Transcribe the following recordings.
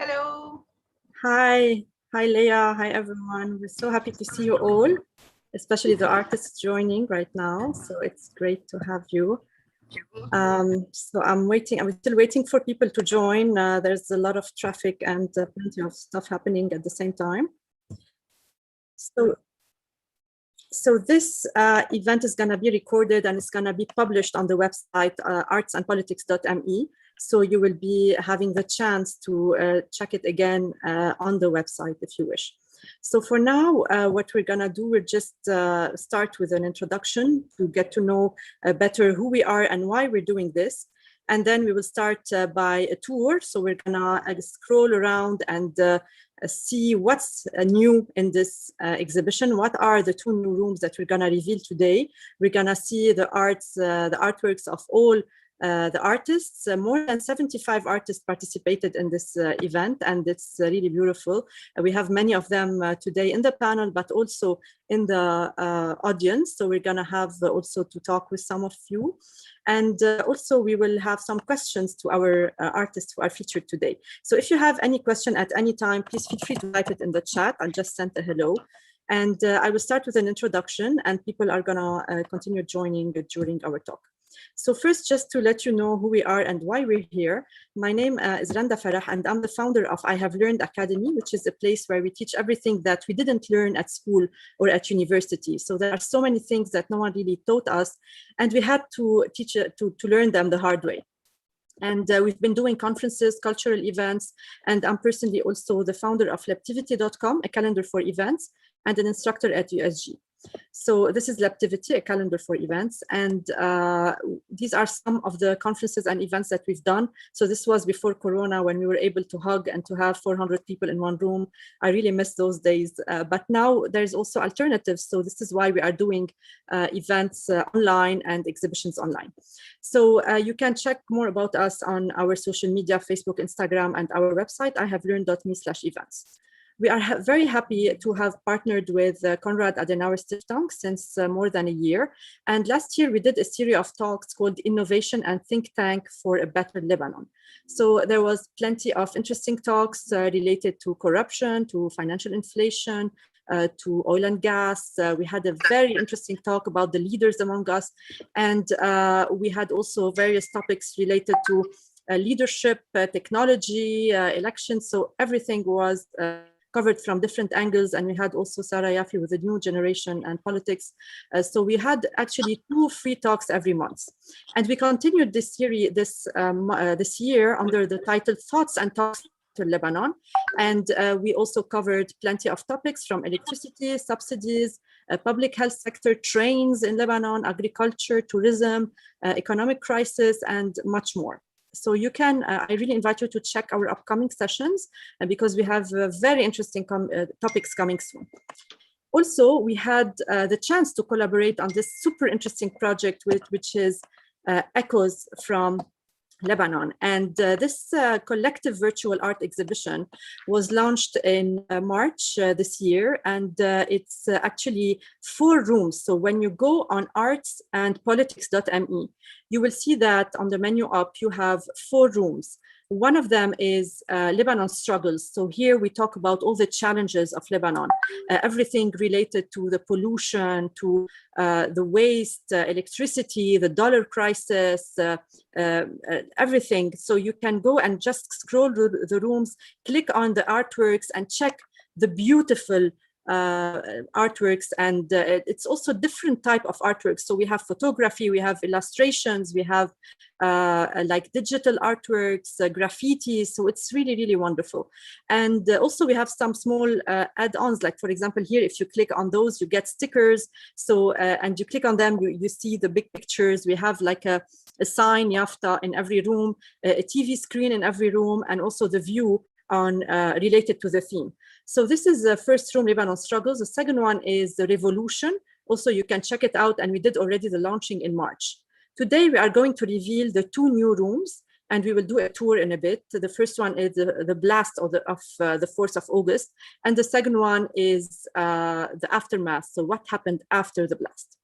Hello. Hi, hi Leah, hi everyone. We're so happy to see you all, especially the artists joining right now. So it's great to have you. So I'm still waiting for people to join. There's a lot of traffic and plenty of stuff happening at the same time. So this event is going to be recorded and it's going to be published on the website artsandpolitics.me. So you will be having the chance to check it again on the website if you wish. So for now, what we're going to do, we'll just start with an introduction to get to know better who we are and why we're doing this. And then we will start by a tour. So we're going to scroll around and see what's new in this exhibition. What are the two new rooms that we're going to reveal today? We're going to see the artworks of all the artists. More than 75 artists participated in this event, and it's really beautiful. We have many of them today in the panel, but also in the audience. So we're going to have also to talk with some of you. And also we will have some questions to our artists who are featured today. So if you have any question at any time, please feel free to type it in the chat. I'll just send a hello. And I will start with an introduction and people are gonna continue joining during our talk. So first, just to let you know who we are and why we're here. My name is Randa Farah, and I'm the founder of I Have Learned Academy, which is a place where we teach everything that we didn't learn at school or at university. So there are so many things that no one really taught us, and we had to teach to learn them the hard way. And we've been doing conferences, cultural events, and I'm personally also the founder of Leptivity.com, a calendar for events, and an instructor at USG. So this is Leptivity, a calendar for events. And these are some of the conferences and events that we've done. So this was before Corona when we were able to hug and to have 400 people in one room. I really miss those days. But now there's also alternatives. So this is why we are doing events online and exhibitions online. So you can check more about us on our social media, Facebook, Instagram, and our website, ihavelearned.me/events. We are very happy to have partnered with Konrad Adenauer Stiftung since more than a year. And last year we did a series of talks called Innovation and Think Tank for a Better Lebanon. So there was plenty of interesting talks related to corruption, to financial inflation, to oil and gas. We had a very interesting talk about the leaders among us. And we had also various topics related to leadership, technology, elections. So everything was covered from different angles, and we had also Sarah Yafi with the new generation and politics. So we had actually 2 free talks every month, and we continued this series this year under the title Thoughts and Talks to Lebanon, and we also covered plenty of topics from electricity, subsidies, public health sector, trains in Lebanon, agriculture, tourism, economic crisis, and much more. So you can, I really invite you to check our upcoming sessions because we have very interesting topics coming soon. Also, we had the chance to collaborate on this super interesting project which is Echoes from Lebanon. And this collective virtual art exhibition was launched in March this year. And it's actually 4 rooms. So when you go on artsandpolitics.me, you will see that on the menu up, you have 4 rooms. One of them is Lebanon struggles. So here we talk about all the challenges of Lebanon, everything related to the pollution, to the waste, electricity, the dollar crisis, everything. So you can go and just scroll through the rooms, click on the artworks and check the beautiful artworks, and it's also different type of artworks. So we have photography, we have illustrations, we have like digital artworks, graffiti. So it's really, really wonderful. And also we have some small add-ons, like for example, here, if you click on those, you get stickers. So, and you click on them, you see the big pictures. We have like a sign, yafta, in every room, a TV screen in every room, and also the view on related to the theme. So this is the first room, Lebanon Struggles. The second one is the Revolution. Also, you can check it out, and we did already the launching in March. Today, we are going to reveal the 2 new rooms, and we will do a tour in a bit. The first one is the blast of the 4th of August, and the second one is the aftermath. So what happened after the blast?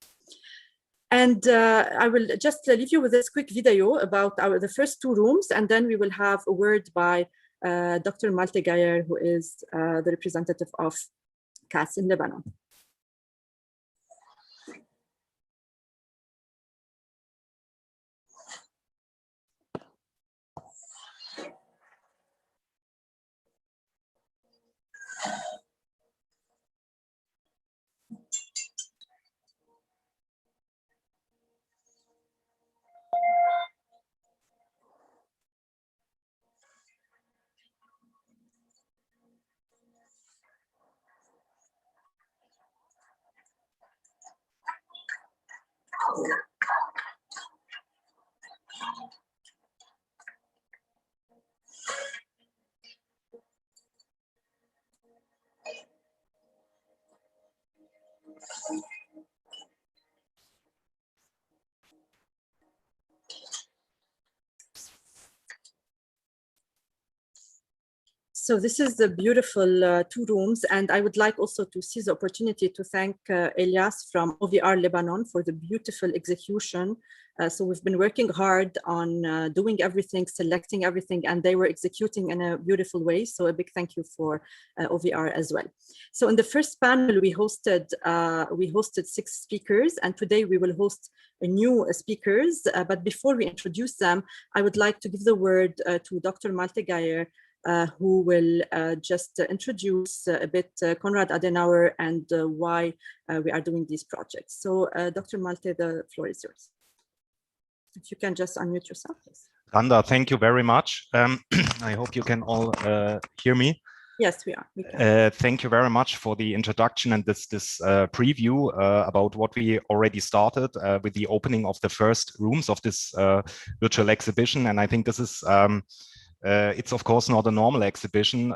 And I will just leave you with this quick video about the first 2 rooms, and then we will have a word by Dr. Malte Gayer, who is the representative of KAS in Lebanon. So this is the beautiful 2 rooms, and I would like also to seize the opportunity to thank Elias from OVR Lebanon for the beautiful execution. So we've been working hard on doing everything, selecting everything, and they were executing in a beautiful way. So a big thank you for OVR as well. So in the first panel, we hosted 6 speakers, and today we will host new speakers. But before we introduce them, I would like to give the word to Dr. Malte Gayer, who will just introduce a bit Konrad Adenauer and why we are doing these projects. So Dr. Malte, the floor is yours. If you can just unmute yourself, please. Randa, thank you very much. I hope you can all hear me. Yes, we are. We can. Thank you very much for the introduction and this preview about what we already started with the opening of the first rooms of this virtual exhibition. And I think this is it's of course not a normal exhibition.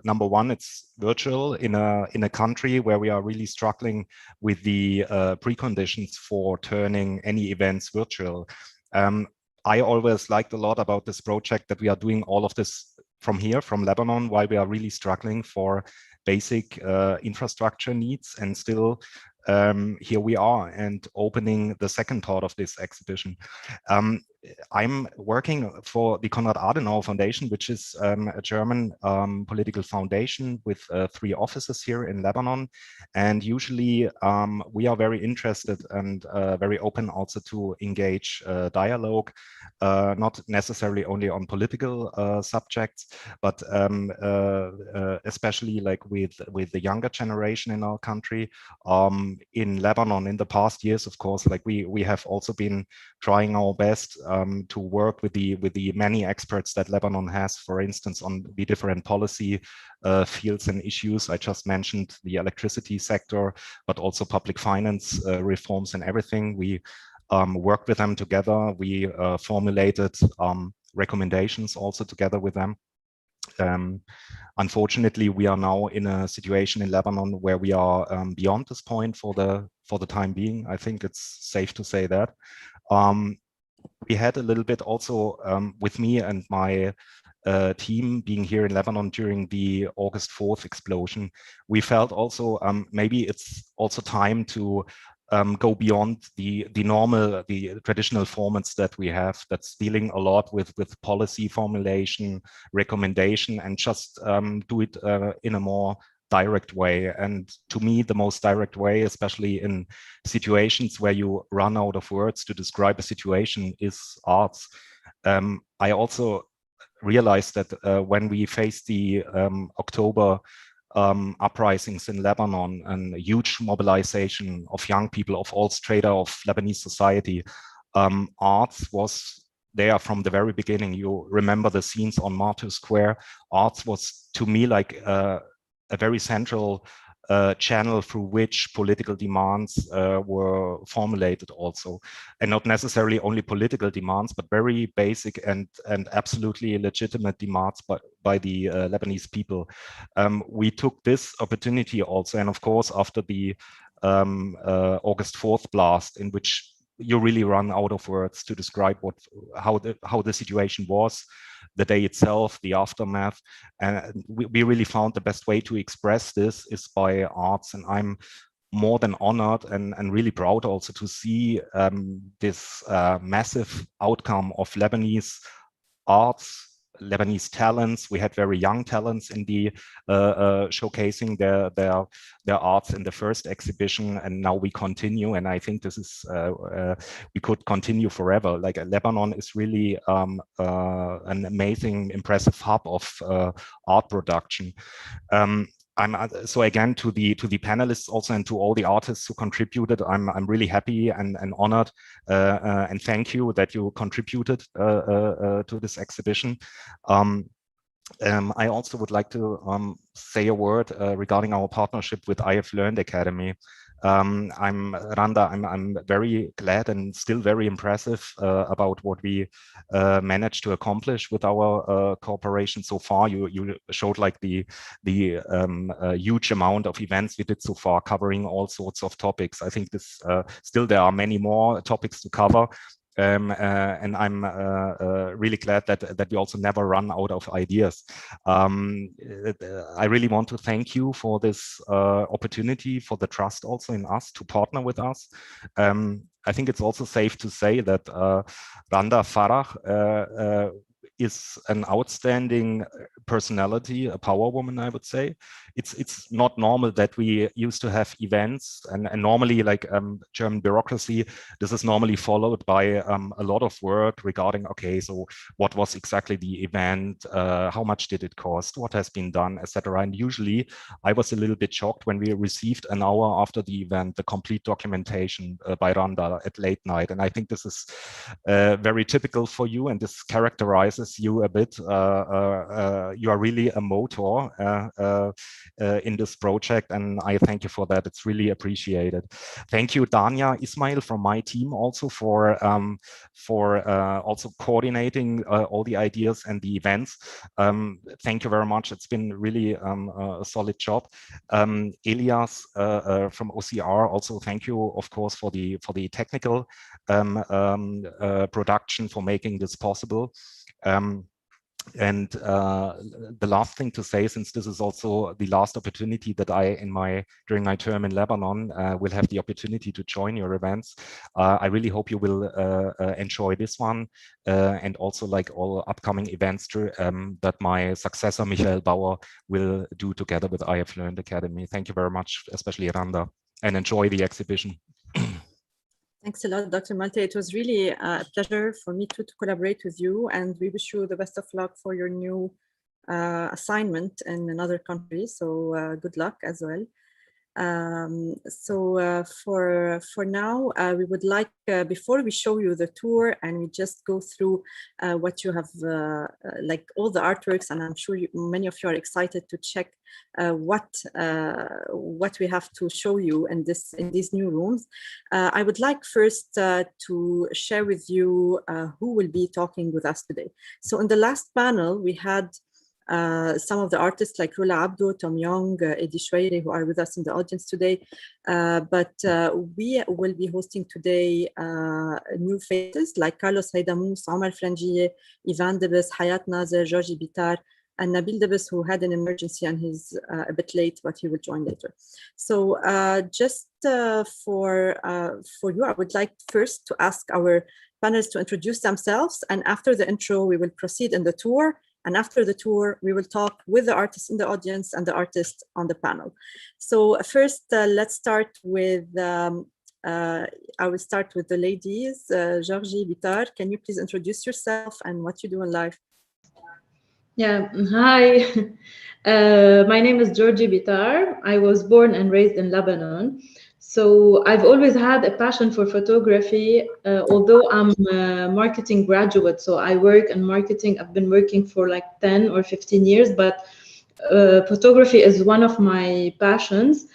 Number one, it's virtual in a country where we are really struggling with the preconditions for turning any events virtual. I always liked a lot about this project that we are doing all of this from here, from Lebanon, while we are really struggling for basic infrastructure needs, and still here we are and opening the second part of this exhibition. I'm working for the Konrad Adenauer Foundation, which is a German political foundation with 3 offices here in Lebanon. And usually we are very interested and very open also to engage dialogue, not necessarily only on political subjects, but especially like with the younger generation in our country. In Lebanon in the past years, of course, like we have also been trying our best to work with the many experts that Lebanon has, for instance, on the different policy fields and issues. I just mentioned the electricity sector, but also public finance reforms and everything. We worked with them together. We formulated recommendations also together with them. Unfortunately, we are now in a situation in Lebanon where we are beyond this point for the time being. I think it's safe to say that. We had a little bit also with me and my team being here in Lebanon during the August 4th explosion. We felt also maybe it's also time to go beyond the traditional formats that we have, that's dealing a lot with policy formulation, recommendation, and just do it in a more direct way. And to me, the most direct way, especially in situations where you run out of words to describe a situation, is arts. I also realized that when we faced the October uprisings in Lebanon and a huge mobilization of young people, of all strata of Lebanese society, arts was there from the very beginning. You remember the scenes on Martyr Square. Arts was, to me, like a very central channel through which political demands were formulated also, and not necessarily only political demands, but very basic and absolutely legitimate demands by the Lebanese people. We took this opportunity also, and of course after the August 4th blast, in which you really run out of words to describe how the situation was, the day itself, the aftermath. And we really found the best way to express this is by arts. And I'm more than honored and really proud also to see this massive outcome of Lebanese arts Lebanese talents. We had very young talents in the showcasing their arts in the first exhibition, and now we continue. And I think this is we could continue forever. Like Lebanon is really an amazing, impressive hub of art production. So again, to the panelists also and to all the artists who contributed, I'm really happy and honored, and thank you that you contributed to this exhibition. I also would like to say a word regarding our partnership with I Have Learned Academy. Randa, I'm very glad and still very impressive about what we managed to accomplish with our cooperation so far. You showed like the huge amount of events we did so far, covering all sorts of topics. I think this still there are many more topics to cover. And I'm really glad that we also never run out of ideas. I really want to thank you for this opportunity, for the trust also in us to partner with us. I think it's also safe to say that Randa Farah is an outstanding personality, a power woman, I would say. It's not normal that we used to have events, and normally, like German bureaucracy, this is normally followed by a lot of work regarding, okay, so what was exactly the event, how much did it cost, what has been done, etc. And usually I was a little bit shocked when we received an hour after the event the complete documentation by Randa at late night. And I think this is very typical for you, and this characterizes you a bit. You are really a motor in this project, and I thank you for that. It's really appreciated. Thank you, Dania Ismail from my team also for also coordinating all the ideas and the events. Thank you very much. It's been really a solid job. Elias from OCR, also thank you, of course, for the technical production, for making this possible. And the last thing to say, since this is also the last opportunity that I, during my term in Lebanon, will have the opportunity to join your events, I really hope you will enjoy this one, and also like all upcoming events that my successor Michael Bauer will do together with I Have Learned Academy. Thank you very much, especially Randa, and enjoy the exhibition. Thanks a lot, Dr. Malte. It was really a pleasure for me to collaborate with you, and we wish you the best of luck for your new assignment in another country. So good luck as well. For now, we would like, before we show you the tour and we just go through what you have, like all the artworks, and I'm sure many of you are excited to check what we have to show you in these new rooms. I would like first to share with you who will be talking with us today. So in the last panel, we had some of the artists like Rula Abdo, Tom Young, Edi Shweiri, who are with us in the audience today. But we will be hosting today new faces like Carlos Haydamous, Omar Frangieh, Ivan Debes, Hayat Nazer, Georgie Bitar, and Nabil Debes, who had an emergency and he's a bit late, but he will join later. So just for you, I would like first to ask our panelists to introduce themselves. And after the intro, we will proceed in the tour. And after the tour, we will talk with the artists in the audience and the artists on the panel. So first, let's start with, I will start with the ladies. Georgie Bitar, can you please introduce yourself and what you do in life? Yeah, hi. My name is Georgie Bitar. I was born and raised in Lebanon. So I've always had a passion for photography, although I'm a marketing graduate. So I work in marketing. I've been working for like 10 or 15 years, but photography is one of my passions.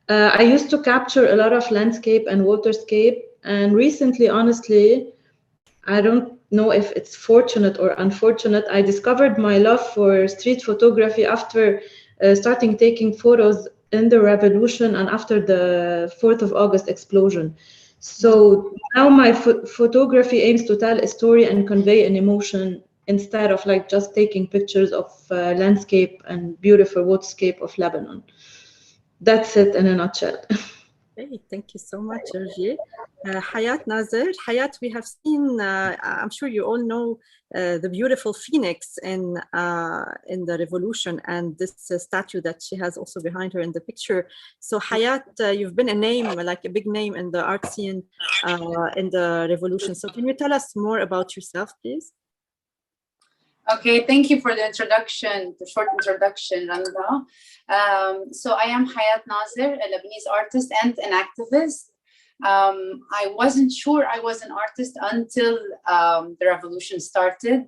I used to capture a lot of landscape and waterscape. And recently, honestly, I don't know if it's fortunate or unfortunate, I discovered my love for street photography after starting taking photos in the revolution and after the 4th of August explosion. So now my photography aims to tell a story and convey an emotion instead of like just taking pictures of landscape and beautiful waterscape of Lebanon. That's it in a nutshell. Great, thank you so much, Georgie. Hayat Nazir. Hayat, we have seen, I'm sure you all know the beautiful phoenix in the revolution, and this statue that she has also behind her in the picture. So Hayat, you've been a name, like a big name in the art scene in the revolution. So can you tell us more about yourself, please? Okay, thank you for the introduction, the short introduction, Randa. So I am Hayat Nazir, a Lebanese artist and an activist. I wasn't sure I was an artist until the revolution started.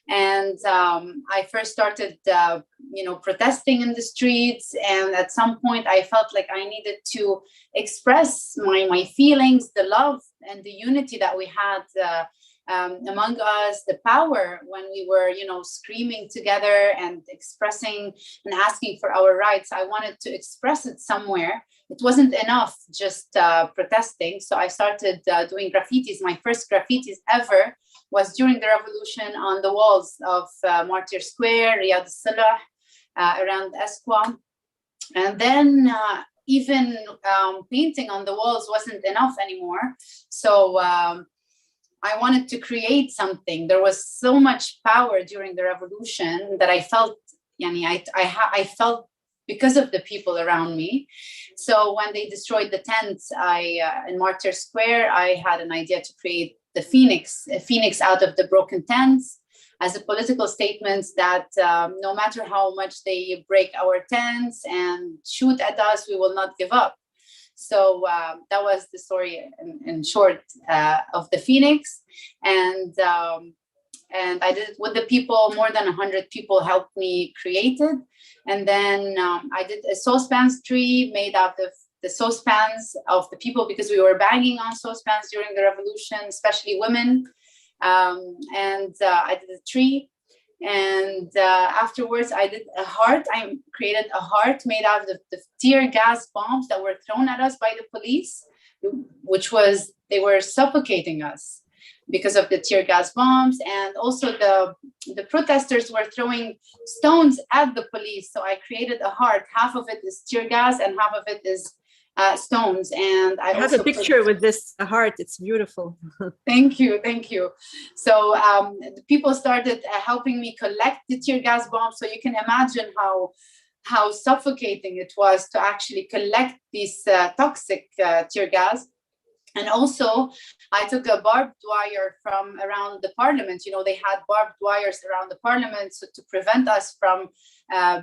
And I first started, protesting in the streets. And at some point I felt like I needed to express my feelings, the love and the unity that we had among us, the power when we were, screaming together and expressing and asking for our rights. I wanted to express it somewhere. It wasn't enough just protesting. So I started doing graffitis. My first graffitis ever was during the revolution on the walls of Martyr Square, Riyadh al-Salah, around Esqua. And then even painting on the walls wasn't enough anymore. So I wanted to create something. There was so much power during the revolution that I felt, I felt because of the people around me. So when they destroyed the tents, in Martyr Square, I had an idea to create the phoenix, a phoenix out of the broken tents, as a political statement that no matter how much they break our tents and shoot at us, we will not give up. So that was the story in short of the Phoenix, and I did it with the people. More than 100 people helped me create it, and then I did a saucepans tree made out of the saucepans of the people, because we were banging on saucepans during the revolution, especially women, and I did a tree. And afterwards, I did a heart. I created a heart made out of the tear gas bombs that were thrown at us by the police, which was, they were suffocating us because of the tear gas bombs. And also the protesters were throwing stones at the police. So I created a heart. Half of it is tear gas and half of it is stones. And I have a picture with this heart. It's beautiful. Thank you, thank you. So the people started helping me collect the tear gas bombs. So you can imagine how suffocating it was to actually collect these toxic tear gas. And also, I took a barbed wire from around the parliament. They had barbed wires around the parliament, so to prevent us from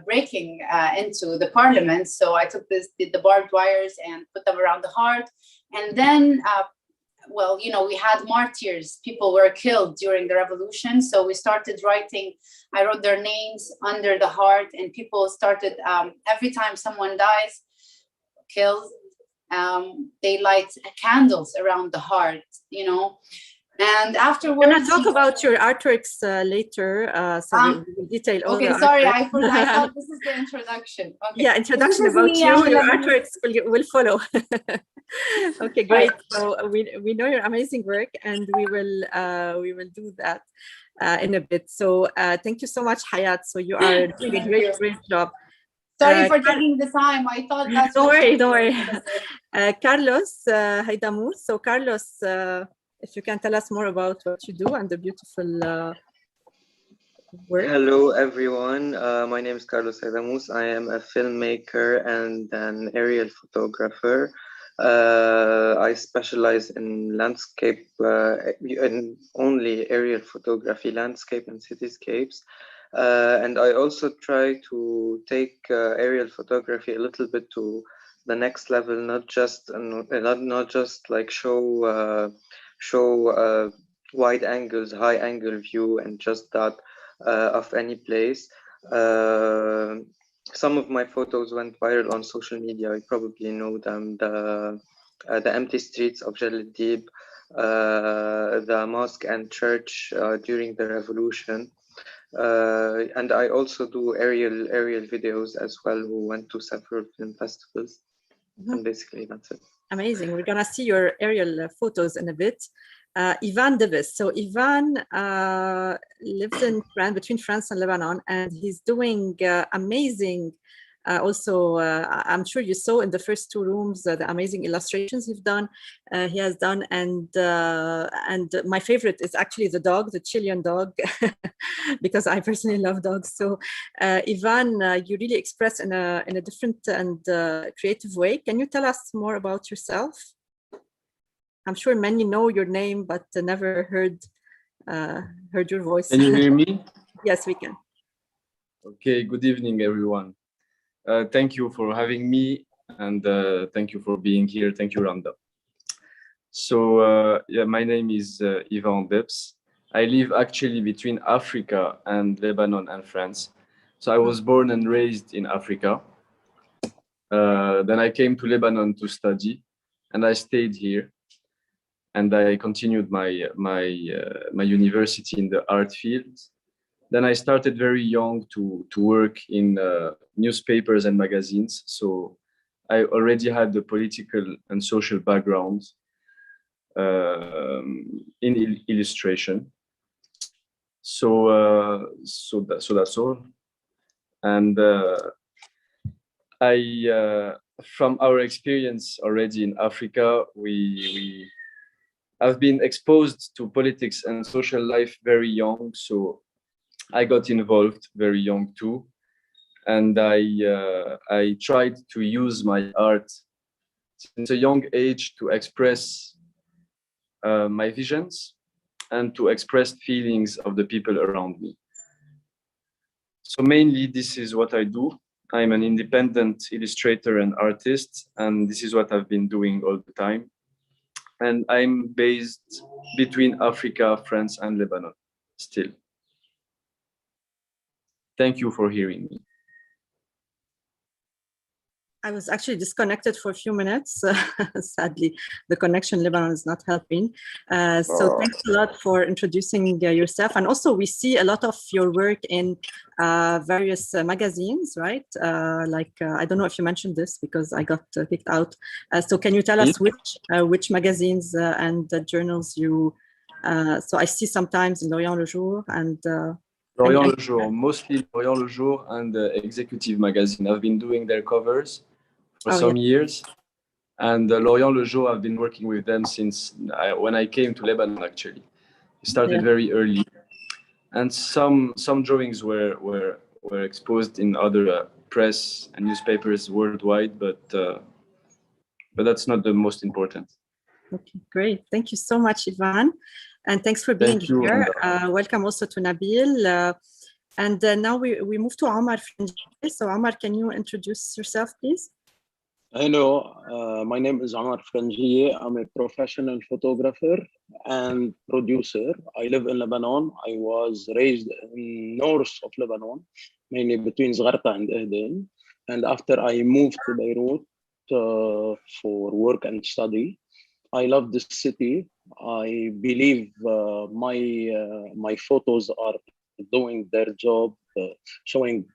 breaking into the parliament. So I took the barbed wires and put them around the heart. And then, we had martyrs. People were killed during the revolution. So we started writing. I wrote their names under the heart, and people started, every time someone dies, killed, they light candles around the heart, and afterwards. We're going to talk about your artworks later, so we will detail all the sorry, artworks. I forgot. I thought this is the introduction. Okay. Yeah, introduction about you. Your artworks will follow. Okay, great. So we know your amazing work, and we will do that in a bit. So thank you so much, Hayat. So you are doing a great job. Sorry for taking the time. I thought that's. Don't worry. Carlos Haydamus. So Carlos, if you can tell us more about what you do and the beautiful work. Hello, everyone. My name is Carlos Haydamus. I am a filmmaker and an aerial photographer. I specialize in landscape, in only aerial photography, landscape and cityscapes. And I also try to take aerial photography a little bit to the next level, not just like show wide angles, high angle view, and just that of any place. Some of my photos went viral on social media. You probably know them. The empty streets of Jalil, the mosque and church during the revolution. And I also do aerial videos as well, who went to several film festivals. And basically that's it. Amazing. We're gonna see your aerial photos in a bit. Ivan Davis. So Ivan lives in between France and Lebanon, and he's doing amazing Also, I'm sure you saw in the first two rooms the amazing illustrations he has done, and my favorite is actually the dog, the Chilean dog, because I personally love dogs. So, Ivan, you really express in a different and creative way. Can you tell us more about yourself? I'm sure many know your name, but never heard your voice. Can you hear me? Yes, we can. Okay, good evening, everyone. Thank you for having me, and thank you for being here. Thank you, Randa. So, yeah, my name is Ivan Deps. I live actually between Africa and Lebanon and France. So I was born and raised in Africa. Then I came to Lebanon to study, and I stayed here. And I continued my university in the art field. Then I started very young to work in newspapers and magazines. So I already had the political and social background in illustration. So that's all. And from our experience already in Africa, I've been exposed to politics and social life very young, so I got involved very young too, and I tried to use my art since a young age to express my visions and to express feelings of the people around me. So mainly this is what I do. I'm an independent illustrator and artist, and this is what I've been doing all the time. And I'm based between Africa, France, and Lebanon still. Thank you for hearing me. I was actually disconnected for a few minutes. Sadly, the connection in Lebanon is not helping. So thanks a lot for introducing yourself. And also we see a lot of your work in various magazines, right? I don't know if you mentioned this because I got kicked out. So can you tell us which magazines and journals you, so I see sometimes in L'Orient Le Jour and L'Orient Le Jour, mostly L'Orient Le Jour and the Executive magazine. I've been doing their covers for some years. And L'Orient Le Jour, I've been working with them since when I came to Lebanon, actually. It started very early. And some drawings were exposed in other press and newspapers worldwide, but that's not the most important. Okay, great. Thank you so much, Ivan. And thanks for being here. Welcome also to Nabil. And now we move to Omar. So Omar, can you introduce yourself, please? Hello, my name is Omar Franjiye. I'm a professional photographer and producer. I live in Lebanon. I was raised in north of Lebanon, mainly between Zgharta and Eden. And after I moved to Beirut for work and study, I love this city. I believe my photos are doing their job, showing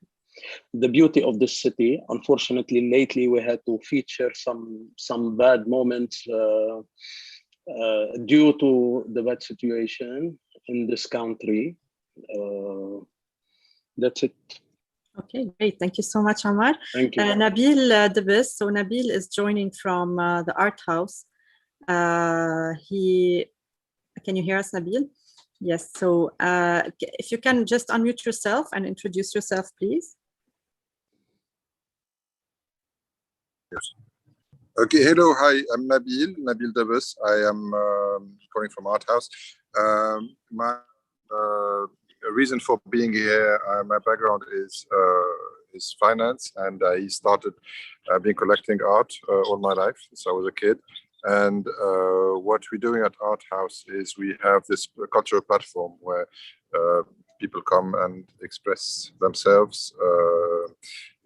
the beauty of the city. Unfortunately, lately we had to feature some bad moments due to the bad situation in this country. That's it. Okay, great. Thank you so much, Omar. Thank you. Nabil Debis. So Nabil is joining from the art house. Can you hear us, Nabil? Yes. So if you can just unmute yourself and introduce yourself, please. Yes. Okay. Hello. Hi. I'm Nabil Debis. I am coming from Art House. My reason for being here, my background is finance, and I started been collecting art all my life since I was a kid. And what we're doing at Art House is we have this cultural platform where people come and express themselves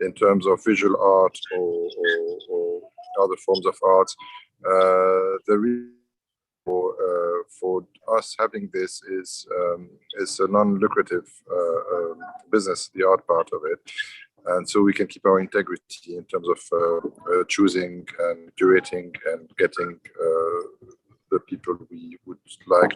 in terms of visual art or other forms of art. The reason for us having this is a non-lucrative business, the art part of it. And so we can keep our integrity in terms of choosing and curating and getting the people we would like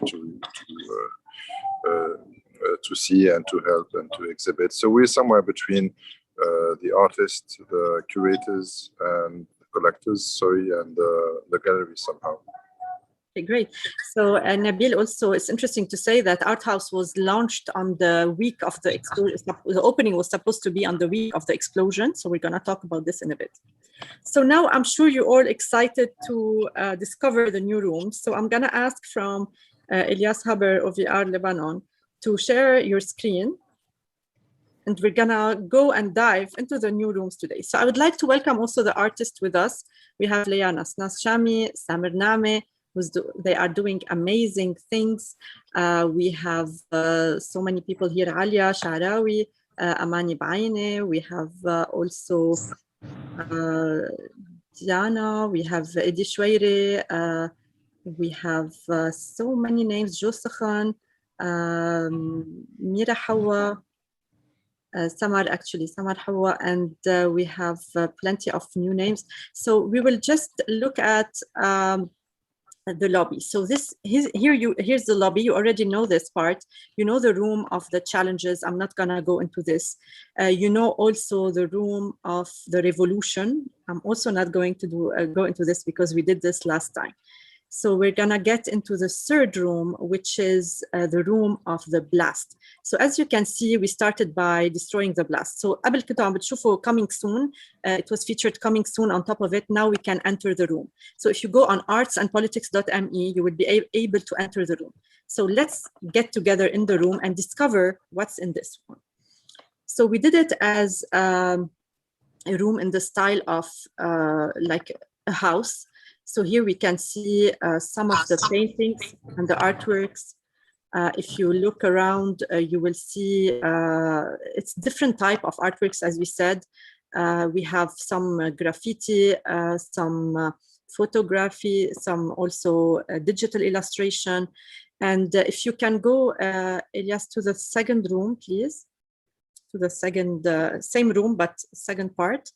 to see and to help and to exhibit. So we're somewhere between the artists, the curators, and collectors, sorry, and the gallery somehow. Okay, great. So Nabil, also, it's interesting to say that Art House was launched on the week of the explosion. The opening was supposed to be on the week of the explosion. So we're going to talk about this in a bit. So now I'm sure you're all excited to discover the new rooms. So I'm going to ask from Elias Haber of VR Lebanon to share your screen. And we're going to go and dive into the new rooms today. So I would like to welcome also the artists with us. We have Leah Nasnas Shami, Samir Name, they are doing amazing things. We have so many people here, Alia Sharawi, Amani Baine, we have also Diana, we have Edi Shweire, we have so many names, Josakhan, Mira Hawa, Samar Hawa, and we have plenty of new names. So we will just look at the lobby. So here's the lobby. You already know this part. You know the room of the challenges. I'm not gonna go into this. You know also the room of the revolution. I'm also not going to go into this because we did this last time. So we're gonna get into the third room, which is the room of the blast. So as you can see, we started by destroying the blast. So قبل كنتوا عم بتشوفوا coming soon, it was featured coming soon on top of it. Now we can enter the room. So if you go on artsandpolitics.me, you will be able to enter the room. So let's get together in the room and discover what's in this one. So we did it as a room in the style of like a house. So here we can see some of the paintings and the artworks. If you look around, you will see it's different type of artworks, as we said. We have some graffiti, some photography, some also digital illustration. And if you can go, Elias, to the second room, please. To the second, same room, but second part.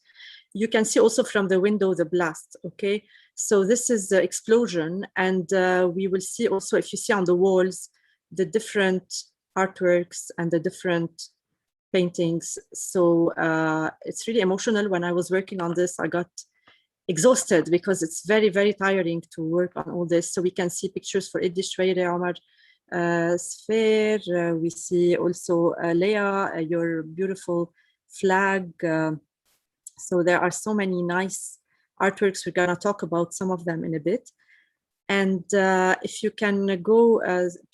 You can see also from the window the blast, okay? So this is the explosion, and we will see also, if you see on the walls, the different artworks and the different paintings. So it's really emotional. When I was working on this, I got exhausted because it's very, very tiring to work on all this. So we can see pictures for Edi Shweire, Omar Sphere. We see also Leah, your beautiful flag. So there are so many nice artworks. We're gonna talk about some of them in a bit. And if you can go,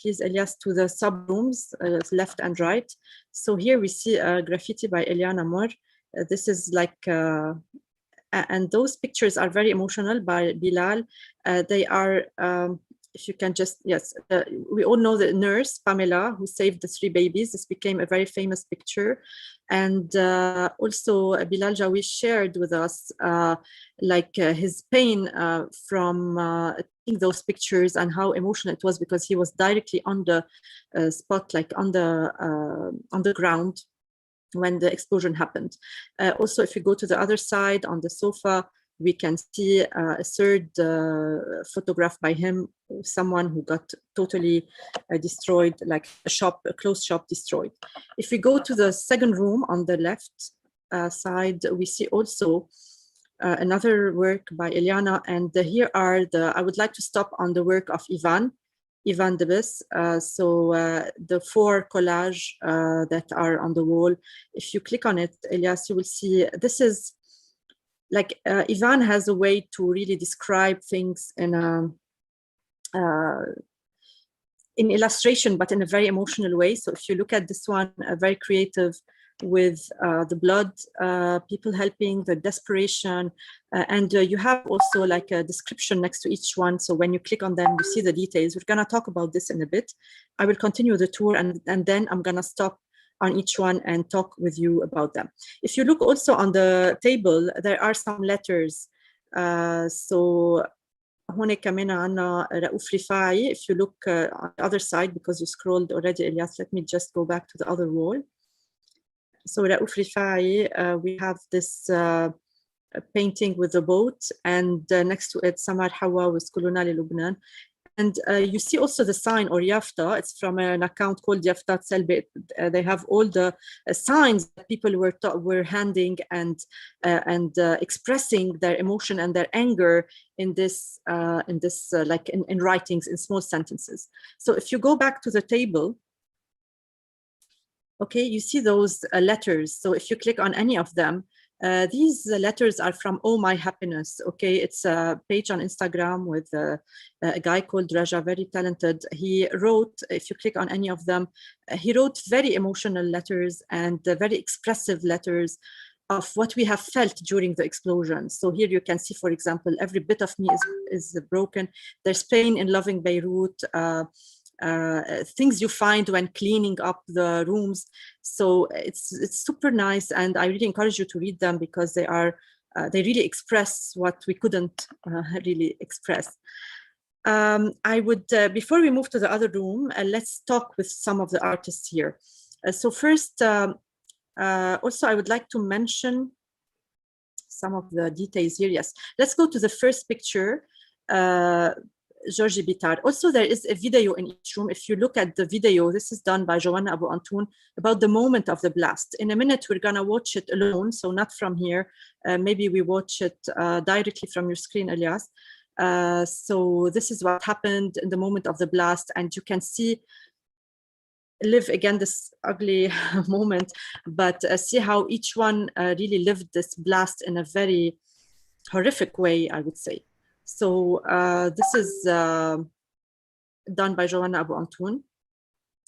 please, Elias, to the sub-rooms, left and right. So here we see graffiti by Eliana Mor. This is like, and those pictures are very emotional by Bilal. They are, if you can just, yes, we all know the nurse, Pamela, who saved the 3 babies. This became a very famous picture. And also Bilal Jawi shared with us his pain from taking those pictures and how emotional it was, because he was directly on the spot, like on the ground when the explosion happened. Also, if you go to the other side on the sofa, we can see a third photograph by him, someone who got totally destroyed, like a closed shop destroyed. If we go to the second room on the left side, we see also another work by Eliana, and here are I would like to stop on the work of Ivan Debes. So the 4 collage that are on the wall, if you click on it, Elias, you will see this is like Ivan has a way to really describe things in illustration, but in a very emotional way. So if you look at this one, very creative with the blood, people helping, the desperation, and you have also like a description next to each one. So when you click on them, you see the details. We're gonna talk about this in a bit. I will continue the tour, and then I'm gonna stop on each one and talk with you about them. If you look also on the table, there are some letters. So هون كمان عنا رؤوف رفاعي. If you look on the other side, because you scrolled already, Elias, let me just go back to the other wall. So رؤوف رفاعي, we have this painting with the boat, and next to it Samar Hawa with كلنا للبنان. And you see also the sign or yafta. It's from an account called Yafta Selbit. They have all the signs that people were handing and expressing their emotion and their anger in this like in writings in small sentences. So if you go back to the table, okay, you see those letters. So if you click on any of them, these letters are from Oh My Happiness. Okay, it's a page on Instagram with a guy called Raja, very talented. He wrote, if you click on any of them, he wrote very emotional letters and very expressive letters of what we have felt during the explosion. So here you can see, for example, every bit of me is broken. There's pain in loving Beirut. Things you find when cleaning up the rooms. So it's super nice, and I really encourage you to read them because they really express what we couldn't really express. I would, before we move to the other room, let's talk with some of the artists here. So first, also I would like to mention some of the details here. Yes, let's go to the first picture. Georgie Bitar. Also, there is a video in each room. If you look at the video, this is done by Joanna Abu Antoun about the moment of the blast. In a minute, we're gonna watch it alone, so not from here. Maybe we watch it directly from your screen, Elias. So this is what happened in the moment of the blast, and you can see, live again this ugly moment, but see how each one really lived this blast in a very horrific way, I would say. So this is done by Joanna Abu Antoun,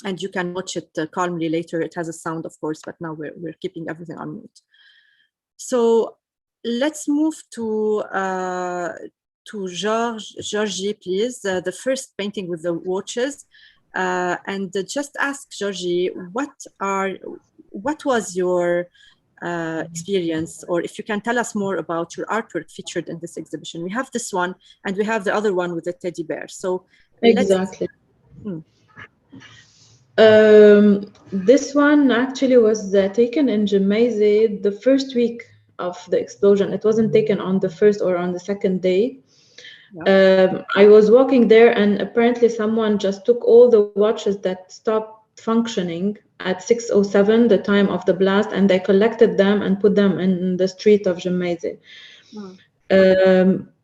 and you can watch it calmly later. It has a sound, of course, but now we're keeping everything on mute. So let's move to Georgie, please. The first painting with the watches, and just ask Georgie, what was your experience, or if you can tell us more about your artwork featured in this exhibition. We have this one, and we have the other one with the teddy bear. So exactly. This one actually was taken in Jemaise the first week of the explosion. It wasn't taken on the first or on the second day. Yeah. I was walking there, and apparently someone just took all the watches that stopped functioning at 6:07, the time of the blast, and they collected them and put them in the street of Jemaise.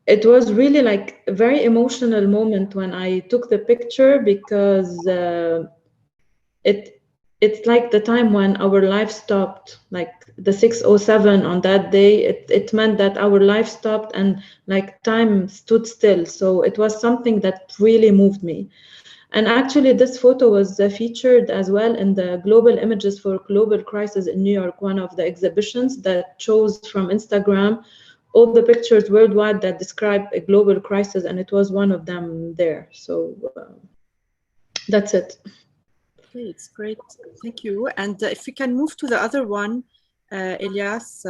It was really like a very emotional moment when I took the picture, because it's like the time when our life stopped, like the 6:07 on that day. It meant that our life stopped and like time stood still. So it was something that really moved me. And actually, this photo was featured as well in the Global Images for Global Crisis in New York, one of the exhibitions that chose from Instagram all the pictures worldwide that describe a global crisis, and it was one of them there. So that's it. Okay, it's great. Thank you. And if we can move to the other one, Elias,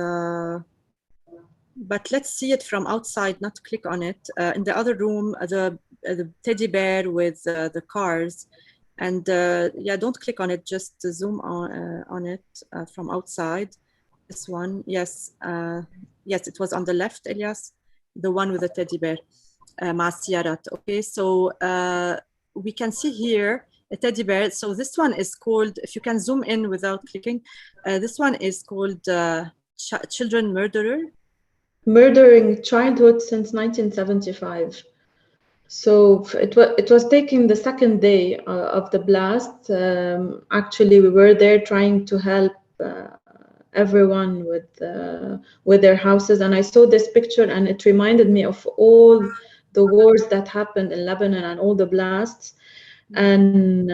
but let's see it from outside, not click on it. In the other room, the teddy bear with the cars, and yeah, don't click on it, just zoom on it from outside. This one, yes, yes, it was on the left, Elias, the one with the teddy bear, Ma'asiyarat. Okay, so we can see here a teddy bear. So this one is called, if you can zoom in without clicking, this one is called Children Murdering Childhood since 1975. So it was taken the second day of the blast. Actually, we were there trying to help everyone with their houses, and I saw this picture, and it reminded me of all the wars that happened in Lebanon and all the blasts. And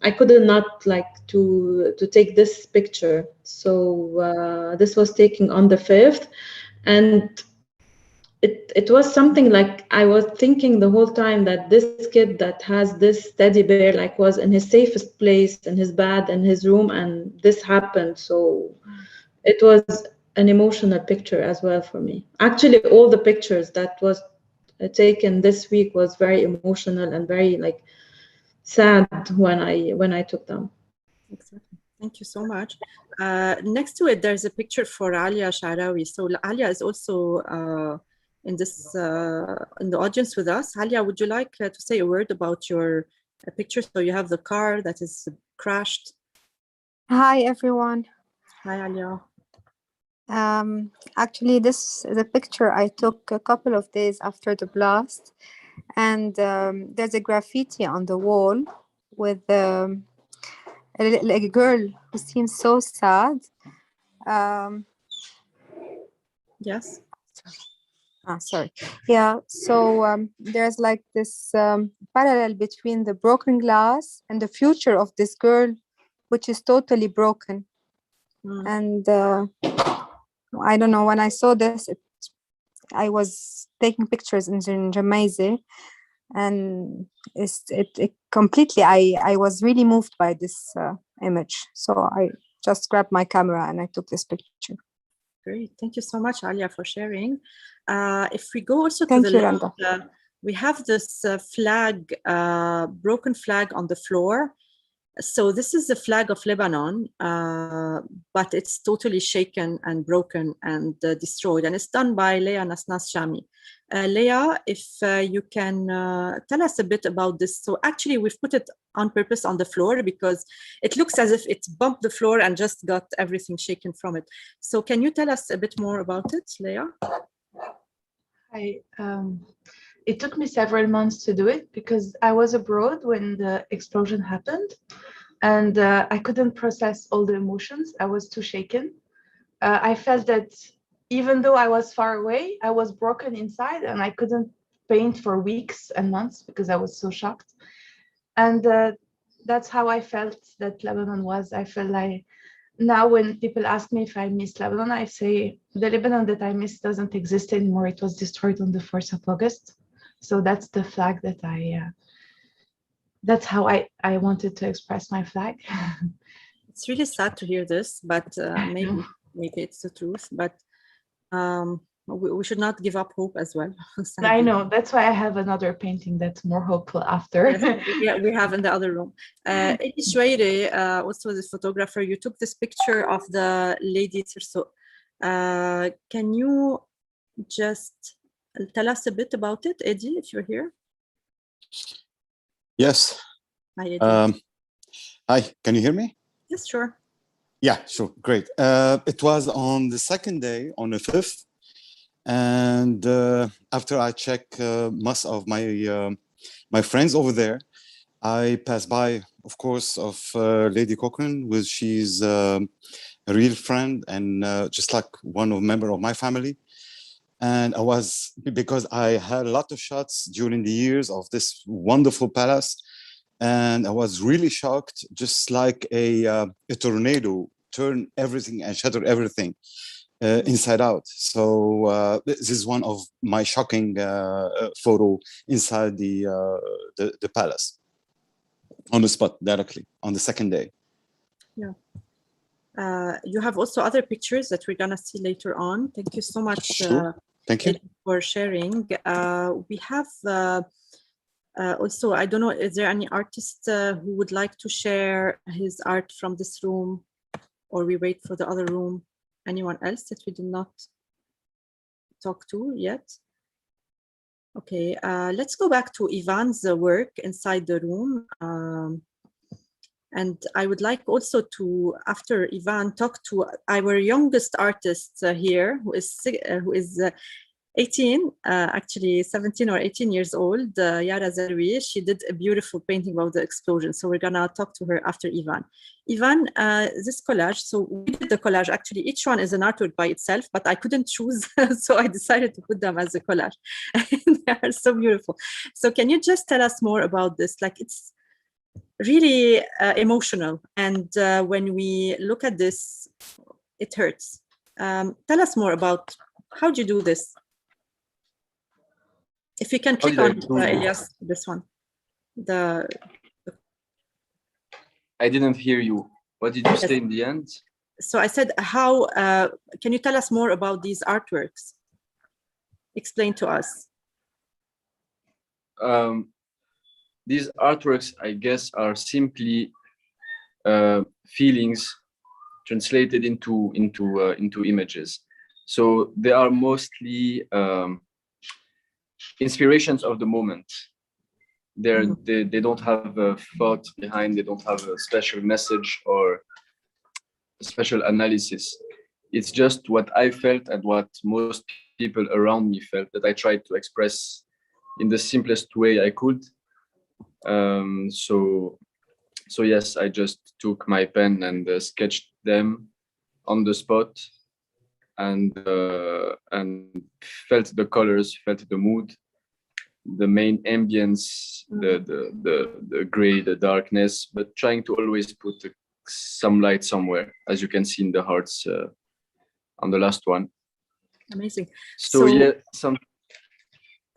I couldn't not like to take this picture. So this was taken on the 5th. And it was something like I was thinking the whole time that this kid that has this teddy bear like was in his safest place, in his bed, in his room, and this happened. So it was an emotional picture as well for me. Actually, all the pictures that was taken this week was very emotional and very like sad when I took them. Exactly. Thank you so much. Next to it, there's a picture for Alia Sharawi. So Alia is also in this in the audience with us. Alia, would you like to say a word about your picture? So you have the car that is crashed. Hi, everyone. Hi, Alia. Actually, this is a picture I took a couple of days after the blast, and there's a graffiti on the wall with a girl who seems so sad. Yes. Sorry. Yeah, so there's like this parallel between the broken glass and the future of this girl, which is totally broken. And I don't know, when I saw this, I was taking pictures in Jamaize, and it completely, I was really moved by this image. So I just grabbed my camera and I took this picture. Great, thank you so much, Alia, for sharing. If we go also to the left, we have this flag, broken flag on the floor. So this is the flag of Lebanon, but it's totally shaken and broken and destroyed. And it's done by Leah Nasnas Shami. Leah, if you can tell us a bit about this. So actually, we've put it on purpose on the floor because it looks as if it's bumped the floor and just got everything shaken from it. So can you tell us a bit more about it, Leah? It took me several months to do it because I was abroad when the explosion happened, and I couldn't process all the emotions. I was too shaken. I felt that even though I was far away, I was broken inside, and I couldn't paint for weeks and months because I was so shocked. And that's how I felt that Lebanon was. I felt like now when people ask me if I miss Lebanon, I say the Lebanon that I miss doesn't exist anymore. It was destroyed on the 4th of August. So that's the flag that that's how I wanted to express my flag. It's really sad to hear this, but maybe it's the truth. But we should not give up hope as well. I know, that's why I have another painting that's more hopeful after. Yeah, we have in the other room. Edi Shweire, also the photographer, you took this picture of the lady Tirso. Can you just tell us a bit about it, Eddie, if you're here? Yes. Hi, Eddie. Hi, can you hear me? Yes, sure. Yeah, sure, great. It was on the second day, on the 5th. And after I check most of my friends over there, I passed by, of course, of Lady Cochran, which she's a real friend and just like one of member of my family. And I was, because I had a lot of shots during the years of this wonderful palace, and I was really shocked, just like a tornado turned everything and shattered everything inside out. So this is one of my shocking photo inside the palace, on the spot, directly, on the second day. Yeah. You have also other pictures that we're gonna see later on. Thank you so much. Sure. Thank you for sharing. We have also, I don't know, is there any artist who would like to share his art from this room, or we wait for the other room? Anyone else that we did not talk to yet? Okay, let's go back to Ivan's work inside the room. And I would like also to, after Ivan, talk to our youngest artist here, who is 18, actually 17 or 18 years old, Yara Zarwi. She did a beautiful painting about the explosion. So we're gonna talk to her after Ivan. Ivan, this collage, so we did the collage, actually each one is an artwork by itself, but I couldn't choose, so I decided to put them as a collage. They are so beautiful. So can you just tell us more about this? Like, it's really emotional, and when we look at this, it hurts. Tell us more about how do you do this? If you can click on Elias, this one. I didn't hear you. What did you say in the end? So I said, how can you tell us more about these artworks? Explain to us. These artworks, I guess, are simply feelings translated into images. So they are mostly inspirations of the moment. They don't have a thought behind, they don't have a special message or a special analysis. It's just what I felt and what most people around me felt that I tried to express in the simplest way I could. So yes, I just took my pen and sketched them on the spot, and felt the colors, felt the mood, the main ambience, the gray, the darkness, but trying to always put some light somewhere, as you can see in the hearts on the last one. Amazing. So yeah,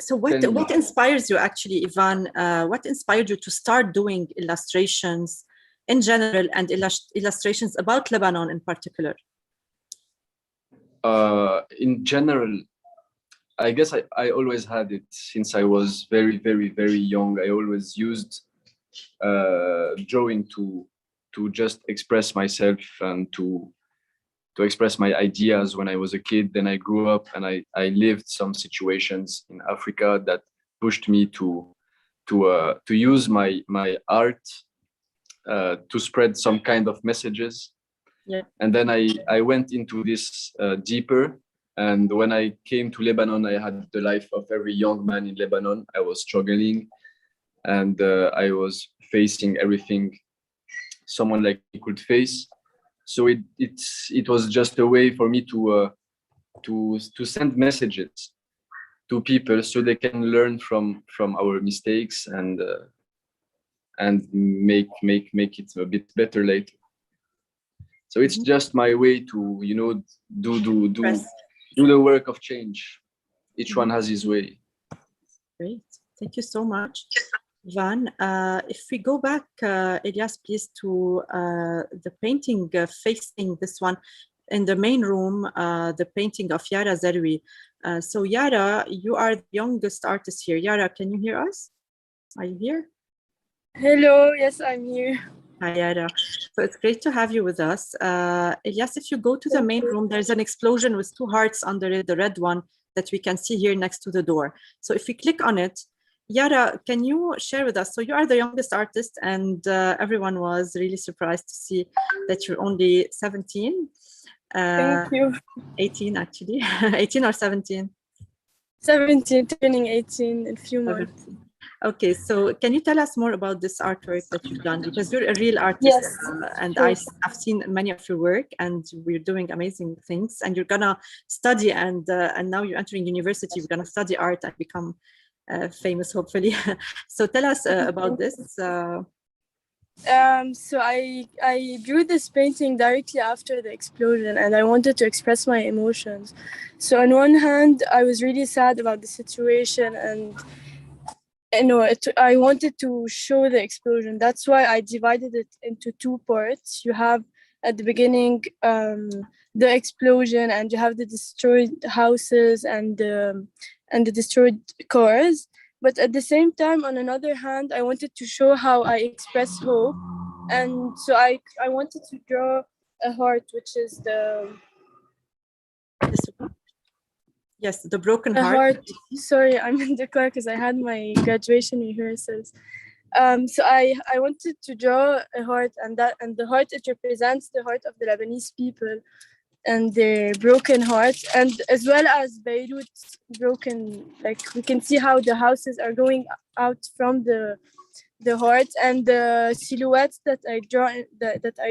So what inspires you actually, Ivan? What inspired you to start doing illustrations in general and illustrations about Lebanon in particular? In general, I guess I always had it since I was very, very, very young. I always used drawing to just express myself and to express my ideas when I was a kid. Then I grew up and I lived some situations in Africa that pushed me to use my art to spread some kind of messages. Yeah. And then I went into this deeper. And when I came to Lebanon, I had the life of every young man in Lebanon. I was struggling, and I was facing everything someone like me could face. So it was just a way for me to send messages to people so they can learn from our mistakes and make it a bit better later. So it's just my way to, you know, do the work of change. Each one has his way. Great, thank you so much, Ivan. If we go back, Elias, please, to the painting facing this one in the main room, the painting of Yara Zarwi. So Yara, you are the youngest artist here. Yara, can you hear us? Are you here? Hello, yes, I'm here. Hi, Yara. So it's great to have you with us. Elias, if you go to the main room, there's an explosion with two hearts under it, the red one that we can see here next to the door. So if we click on it, Yara, can you share with us? So you are the youngest artist, and everyone was really surprised to see that you're only 17. Thank you. 18, actually. 18 or 17? 17, turning 18 in a few months. Okay, so can you tell us more about this artwork that you've done? Because you're a real artist, yes, and sure. I've seen many of your work, and we're doing amazing things. And you're gonna study, and now you're entering university. You're gonna study art and become famous, hopefully. So tell us about this. So I drew this painting directly after the explosion, and I wanted to express my emotions. So on one hand, I was really sad about the situation, and I wanted to show the explosion. That's why I divided it into two parts. You have at the beginning the explosion, and you have the destroyed houses and the destroyed cars. But at the same time, on another hand, I wanted to show how I express hope. And so I wanted to draw a heart, which is Yes, the broken heart. Sorry, I'm in the car because I had my graduation rehearsals. So I wanted to draw a heart, and the heart, it represents the heart of the Lebanese people and their broken hearts, and as well as Beirut's broken. Like, we can see how the houses are going out from the heart, and the silhouettes that I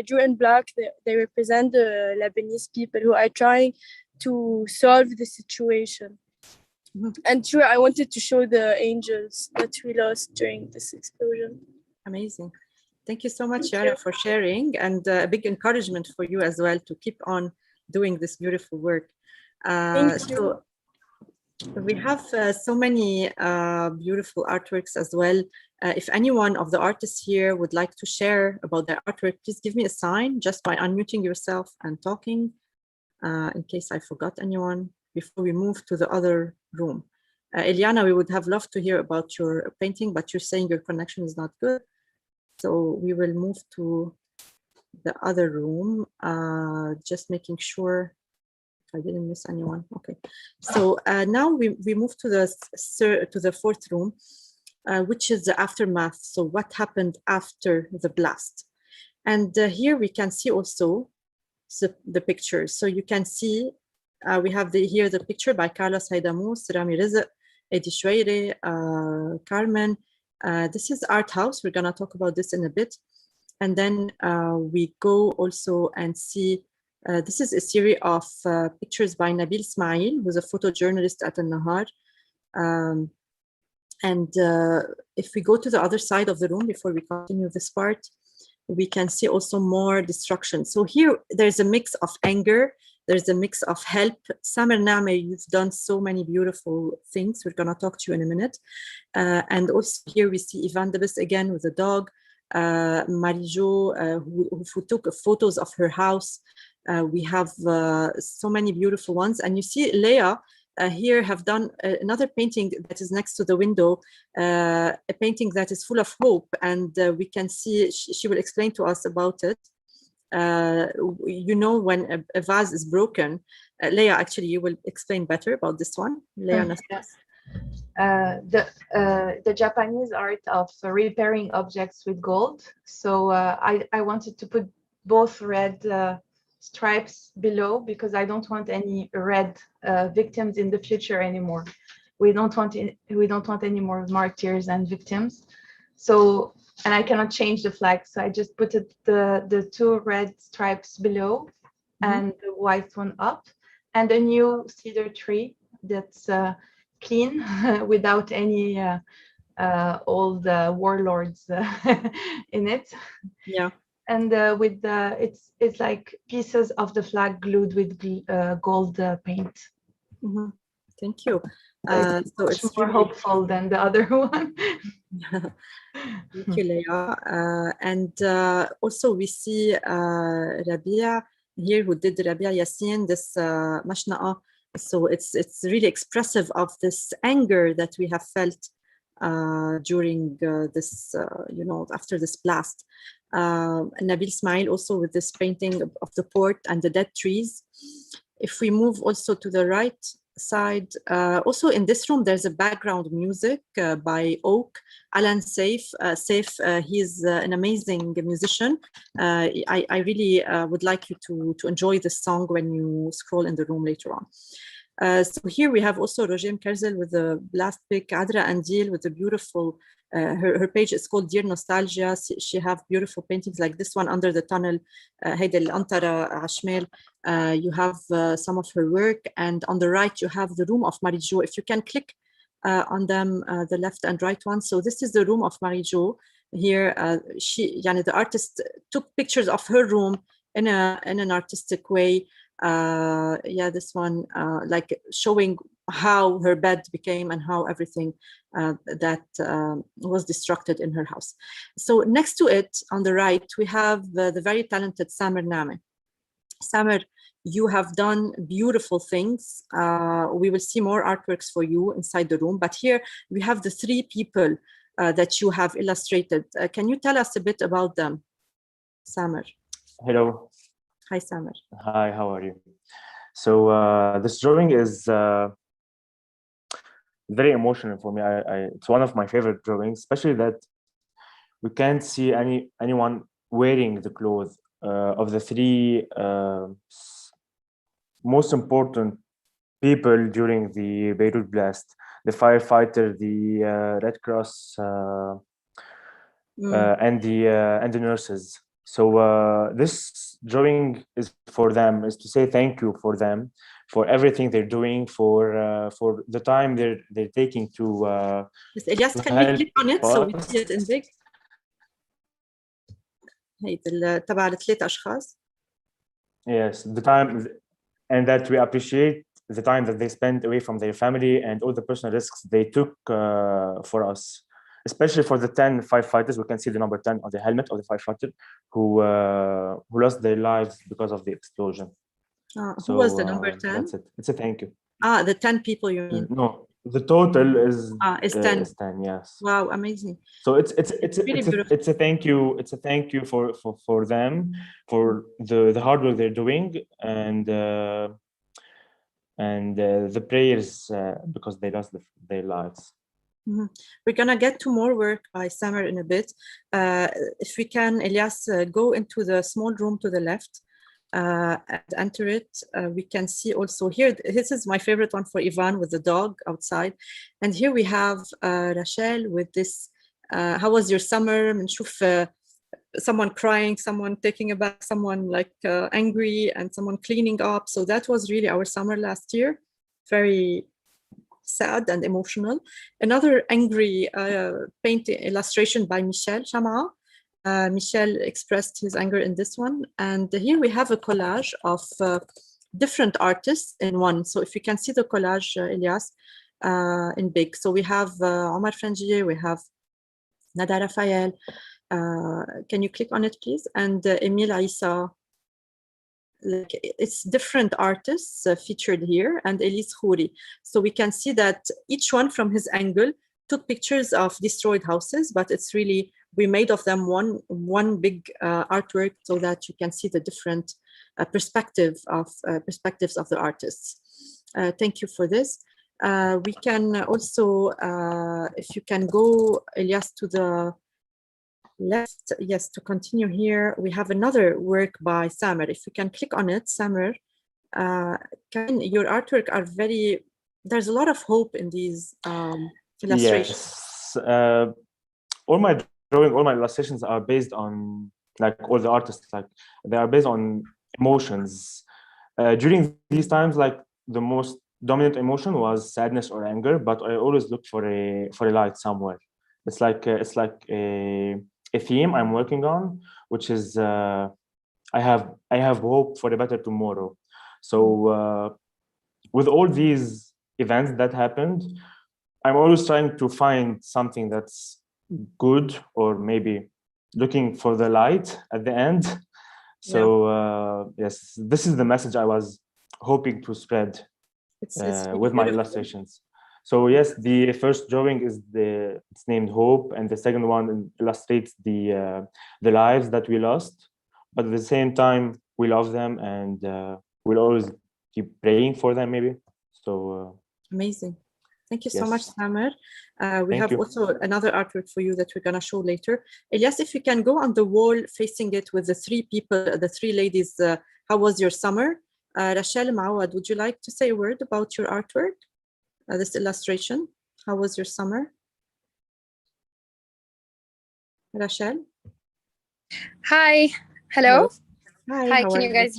drew in black, they represent the Lebanese people who are trying to solve the situation. And sure, I wanted to show the angels that we lost during this explosion. Amazing. Thank you so much, Yara, for sharing, and a big encouragement for you as well to keep on doing this beautiful work. Thank you. So we have so many beautiful artworks as well. If anyone of the artists here would like to share about their artwork, please give me a sign just by unmuting yourself and talking, in case I forgot anyone, before we move to the other room. Eliana, we would have loved to hear about your painting, but you're saying your connection is not good. So we will move to the other room, just making sure I didn't miss anyone. Okay, so now we move to the fourth room, which is the aftermath. So what happened after the blast? And here we can see also the pictures. So you can see we have here the picture by Carlos Haidamous, Rami Rizq, Edi Shweire, Carmen. This is Art House. We're gonna talk about this in a bit. And then we go also and see, this is a series of pictures by Nabil Ismail, who's a photojournalist at Al-Nahar. If we go to the other side of the room before we continue this part, we can see also more destruction. So here there's a mix of anger, there's a mix of help. Samer Name, you've done so many beautiful things. We're gonna talk to you in a minute. And also here we see Ivan Debes again with a dog. Marijo, who took photos of her house. We have so many beautiful ones. And you see Leah here have done another painting that is next to the window, a painting that is full of hope. And we can see, she will explain to us about it. You know, when a vase is broken, Leah, actually, you will explain better about this one. Leah, yes. The Japanese art of repairing objects with gold. So I wanted to put both red stripes below because I don't want any red victims in the future anymore. We don't want any more martyrs and victims. So, and I cannot change the flag, so I just put the two red stripes below and the white one up, and a new cedar tree that's clean without any old warlords in it. Yeah. And with it's like pieces of the flag glued with gold paint. Thank you. So it's more hopeful than the other one. Thank you, Leah. And also we see Rabia here, who did Rabia Yassin, this mashna'a. So it's really expressive of this anger that we have felt during this, you know, after this blast. Nabil Ismail also with this painting of the port and the dead trees. If we move also to the right side, also in this room, there's a background music by Oak, Alan Saif. He's an amazing musician. I really would like you to enjoy this song when you scroll in the room later on. So here we have also Rojem Kerzel with the blast pic, Adra Andil with the beautiful, her page is called Dear Nostalgia. She have beautiful paintings like this one, Under the Tunnel, Haida Al-Antara Ashmel. You have some of her work, and on the right you have the room of Marijo. If you can click on them, the left and right one. So this is the room of Marijo. Here, the artist took pictures of her room in an artistic way. This one, like showing how her bed became and how everything that was destructed in her house. So next to it, on the right, we have the very talented Samer Name. Samer, you have done beautiful things. We will see more artworks for you inside the room, but here we have the three people that you have illustrated. Can you tell us a bit about them, Samer? Hello. Hi, Samer. Hi, how are you? So this drawing is very emotional for me. It's one of my favorite drawings, especially that we can't see anyone wearing the clothes of the three most important people during the Beirut blast: the firefighter, the Red Cross, and the nurses. So this drawing is for them, is to say thank you for them, for everything they're doing, for the time they're taking to Elias, can we click on it so we see it in big? تبع الثلاث أشخاص. Yes, the time, and that we appreciate the time that they spent away from their family and all the personal risks they took for us. Especially for the 10 firefighters, we can see the number 10 on the helmet of the firefighter who lost their lives because of the explosion. Who was the number 10? That's it. It's a thank you. The 10 people you mean? No, the total is 10. Is 10. Yes. Wow, amazing. So it's a thank you. It's a thank you for them, for the hard work they're doing, and and the prayers because they lost their lives. Mm-hmm. We're gonna get to more work by Samer in a bit. If we can, Elias, go into the small room to the left and enter it. We can see also here, this is my favorite one for Ivan with the dog outside. And here we have Rachel with this, how was your summer? بنشوف someone crying, someone taking a bath, someone like angry, and someone cleaning up. So that was really our summer last year. Very sad and emotional. Another angry painting illustration by Michel Chama. Michel expressed his anger in this one. And here we have a collage of different artists in one. So if you can see the collage, Elias, in big. So we have Omar Frangier, we have Nada Rafael. Can you click on it, please? And Emile Aissa. Like it's different artists featured here, and Elise Khouri. So we can see that each one from his angle took pictures of destroyed houses, but it's really, we made of them one big artwork so that you can see the different perspectives of the artists. Thank you for this. We can also, if you can go, Elias, to the left, yes, to continue here, we have another work by Samer. If you can click on it, Samer, your artwork are very, there's a lot of hope in these illustrations. Yes, all my drawing, all my illustrations are based on, like all the artists, like they are based on emotions. During these times, like the most dominant emotion was sadness or anger, but I always look for a light somewhere. It's like a theme I'm working on, which is I have hope for a better tomorrow. So with all these events that happened, I'm always trying to find something that's good, or maybe looking for the light at the end. So yes, this is the message I was hoping to spread with my illustrations. So yes, the first drawing is it's named Hope, and the second one illustrates the lives that we lost, but at the same time we love them, and we'll always keep praying for them, maybe. So amazing. Thank you so much, Samer. We have also another artwork for you that we're going to show later. Elias, if you can go on the wall facing it with the three people, the three ladies, how was your summer? Rachel Mawad, would you like to say a word about your artwork? This illustration, how was your summer? Rachel? Hi, hello. Hi, can you guys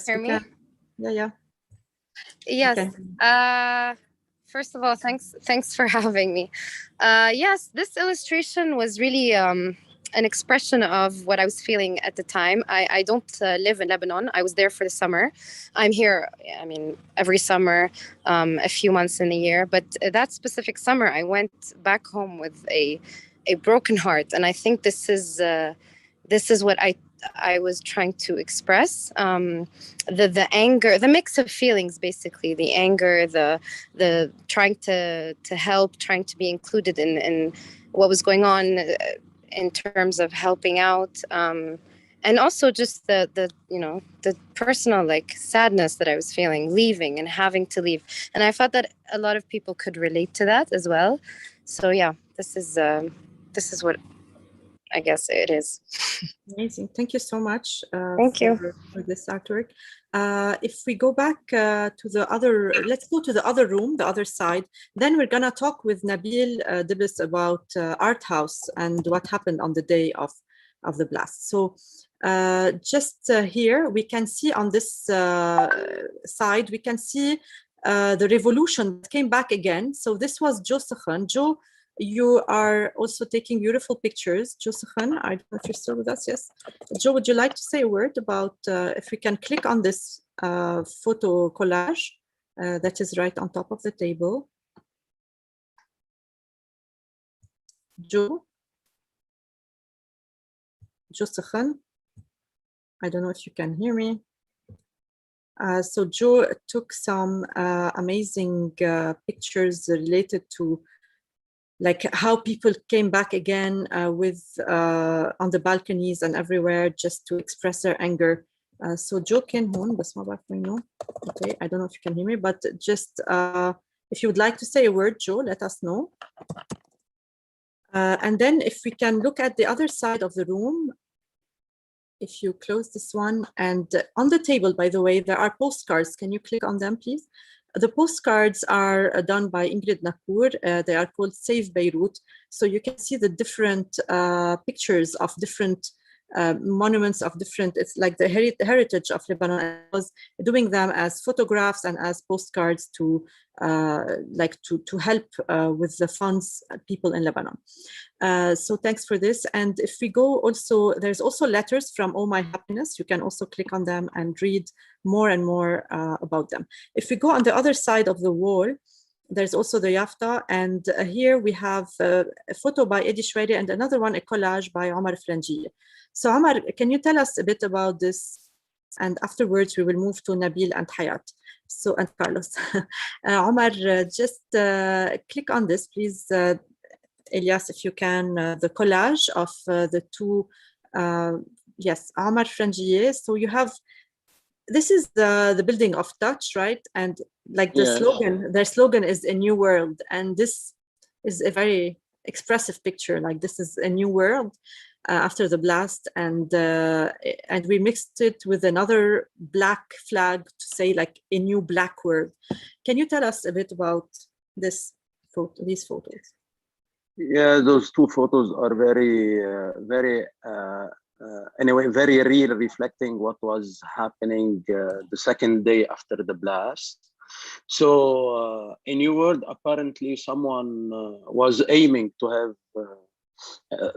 hear me? Yeah. Yes. First of all, thanks for having me. Yes, this illustration was really an expression of what I was feeling at the time. I don't live in Lebanon. I was there for the summer. I'm here, I mean, every summer, a few months in the year. But that specific summer, I went back home with a broken heart. And I think this is what I was trying to express. The anger, the mix of feelings, basically, the anger, the trying to help, trying to be included in what was going on in terms of helping out, and also just the personal like sadness that I was feeling, leaving and having to leave. And I thought that a lot of people could relate to that as well. So yeah, this is what I guess it is. Amazing. Thank you so much for this artwork. If we go back to the other, let's go to the other room, the other side. Then we're going to talk with Nabil Dibis about Art House and what happened on the day of the blast. So just here, we can see on this side, we can see the revolution that came back again. So this was Joe Sakhan. Joe, you are also taking beautiful pictures. Joe Sakhan, I don't know if you're still with us. Yes. Joe, would you like to say a word about if we can click on this photo collage that is right on top of the table? Joe Sakhan, I don't know if you can hear me. So Joe took some amazing pictures related to like how people came back again with on the balconies and everywhere just to express their anger So Joe can hone, بس ما بعرف وينه. Okay, I don't know if you can hear me, but just if you would like to say a word, Joe, let us know. And then if we can look at the other side of the room, if you close this one, and on the table, by the way, there are postcards. Can you click on them, please? The postcards are done by Ingrid Nakour. They are called Save Beirut. So you can see the different pictures of different monuments of different, it's like the heritage of Lebanon. I was doing them as photographs and as postcards to to help with the funds people in Lebanon. So thanks for this. And if we go also, there's also letters from Oh My Happiness. You can also click on them and read more and more about them. If we go on the other side of the wall, there's also the Yafta, and here we have a photo by Edi Shweiri and another one, a collage by Omar Frangieh. So Omar, can you tell us a bit about this? And afterwards we will move to Nabil and Hayat. So, and Carlos. Omar, just click on this, please. Elias, if you can, the collage of the two, yes, Omar Frangieh. So you have, this is the building of touch, right? And like the slogan, their slogan is a new world. And this is a very expressive picture. Like this is a new world after the blast. And we mixed it with another black flag to say like a new black world. Can you tell us a bit about this photo, these photos? Yeah, those two photos are very, anyway, very real, reflecting what was happening the second day after the blast. So in your word, apparently someone was aiming to have,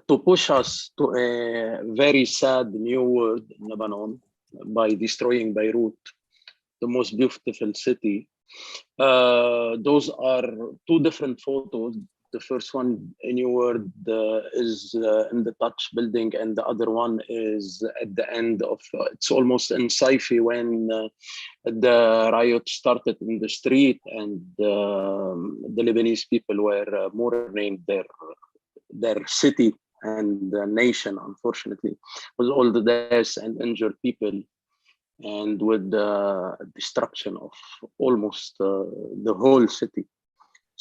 to push us to a very sad new world in Lebanon by destroying Beirut, the most beautiful city. Those are two different photos. The first one, in your word, is in the touch building, and the other one is at the end of, it's almost in Saifi when the riot started in the street and the Lebanese people were mourning their city and the nation, unfortunately, with all the deaths and injured people, and with the destruction of almost the whole city.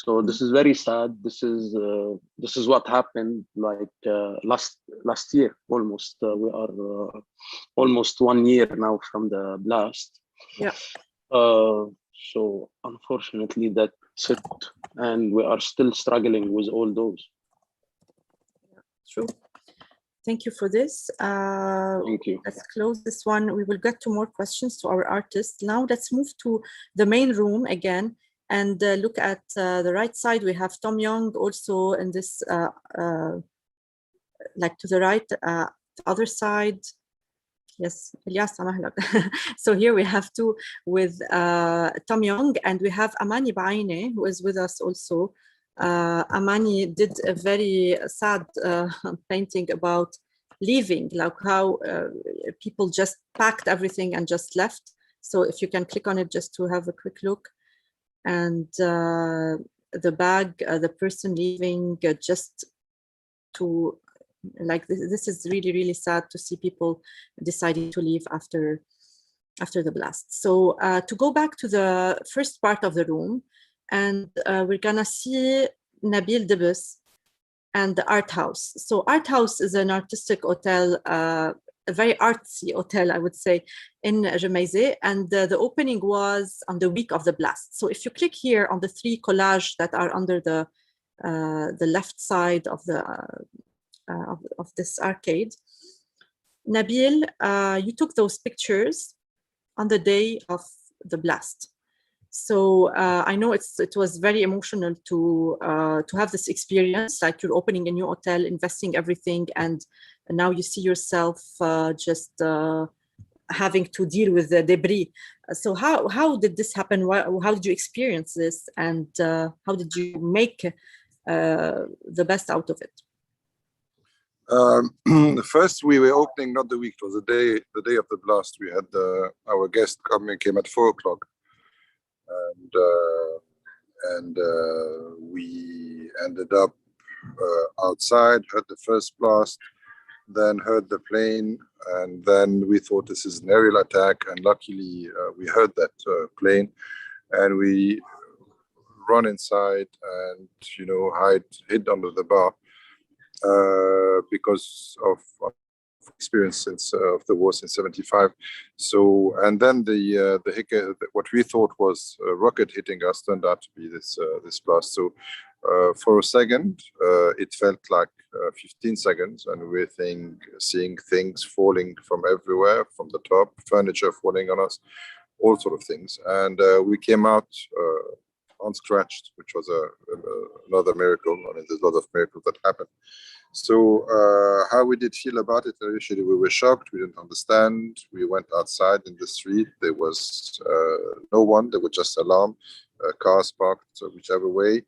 So this is very sad. This is what happened like last year almost. We are almost 1 year now from the blast. Yeah. So unfortunately that's it, and we are still struggling with all those. Yeah, true. Thank you for this. Thank you. Let's close this one. We will get to more questions to our artists. Now let's move to the main room again. And look at the right side, we have Tom Young also in this, like to the right, the other side. Yes, Elias. So here we have two with Tom Young, and we have Amani Baine, who is with us also. Amani did a very sad painting about leaving, like how people just packed everything and just left. So if you can click on it just to have a quick look. And the bag, the person leaving just to, like, this is really, really sad to see people deciding to leave after the blast. So to go back to the first part of the room, and we're gonna see Nabil Debus and the Art House. So Art House is an artistic hotel, a very artsy hotel, I would say, in Jemaizeh, and the opening was on the week of the blast. So if you click here on the three collages that are under the left side of the of this arcade, Nabil, you took those pictures on the day of the blast. So I know it was very emotional to have this experience, like you're opening a new hotel, investing everything, and now you see yourself just having to deal with the debris. So how did this happen? How did you experience this, and how did you make the best out of it? First, we were opening not the week; it was the day of the blast. We had our guest came at 4 o'clock. And we ended up outside, heard the first blast, then heard the plane, and then we thought this is an aerial attack, and luckily we heard that plane, and we run inside and hid under the bar because of experience since of the war since '75. So, and then what we thought was a rocket hitting us turned out to be this blast. So for a second it felt like 15 seconds, and we're seeing things falling from everywhere, from the top, furniture falling on us, all sort of things. And we came out unscratched, which was another miracle. I mean, there's a lot of miracles that happened. So how we did feel about it, initially we were shocked, we didn't understand. We went outside in the street, there was no one, there was just alarm, cars parked whichever way.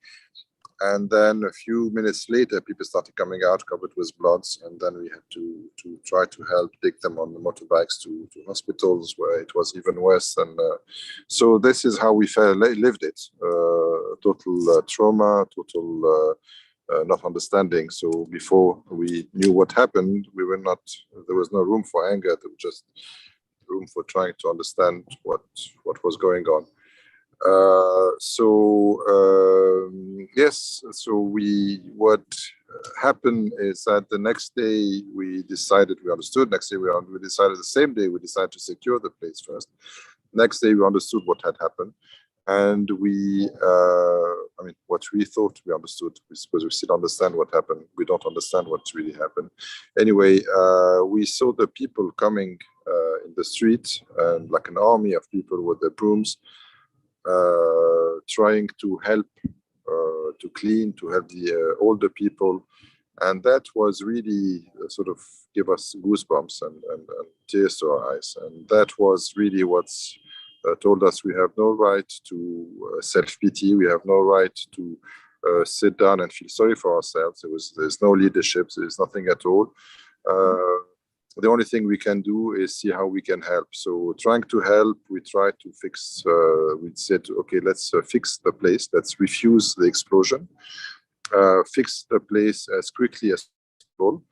And then a few minutes later, people started coming out covered with bloods, and then we had to try to help take them on the motorbikes to hospitals where it was even worse. And so this is how we lived it. Total trauma, total not understanding. So before we knew what happened, there was no room for anger, there was just room for trying to understand what was going on. Yes, so what happened is that the next day we understood, next day we decided, the same day we decided to secure the place first. Next day we understood what had happened. And what we thought we understood, because we still understand what happened. We don't understand what really happened. Anyway, we saw the people coming in the street, and like an army of people with their brooms, trying to help, to clean, to help the older people. And that was really sort of give us goosebumps and tears to our eyes. And that was really what's told us we have no right to self-pity. We have no right to sit down and feel sorry for ourselves. There's no leadership. There's nothing at all. The only thing we can do is see how we can help. So trying to help, we try to fix, we said, okay, let's fix the place. Let's refuse the explosion. Fix the place as quickly as possible.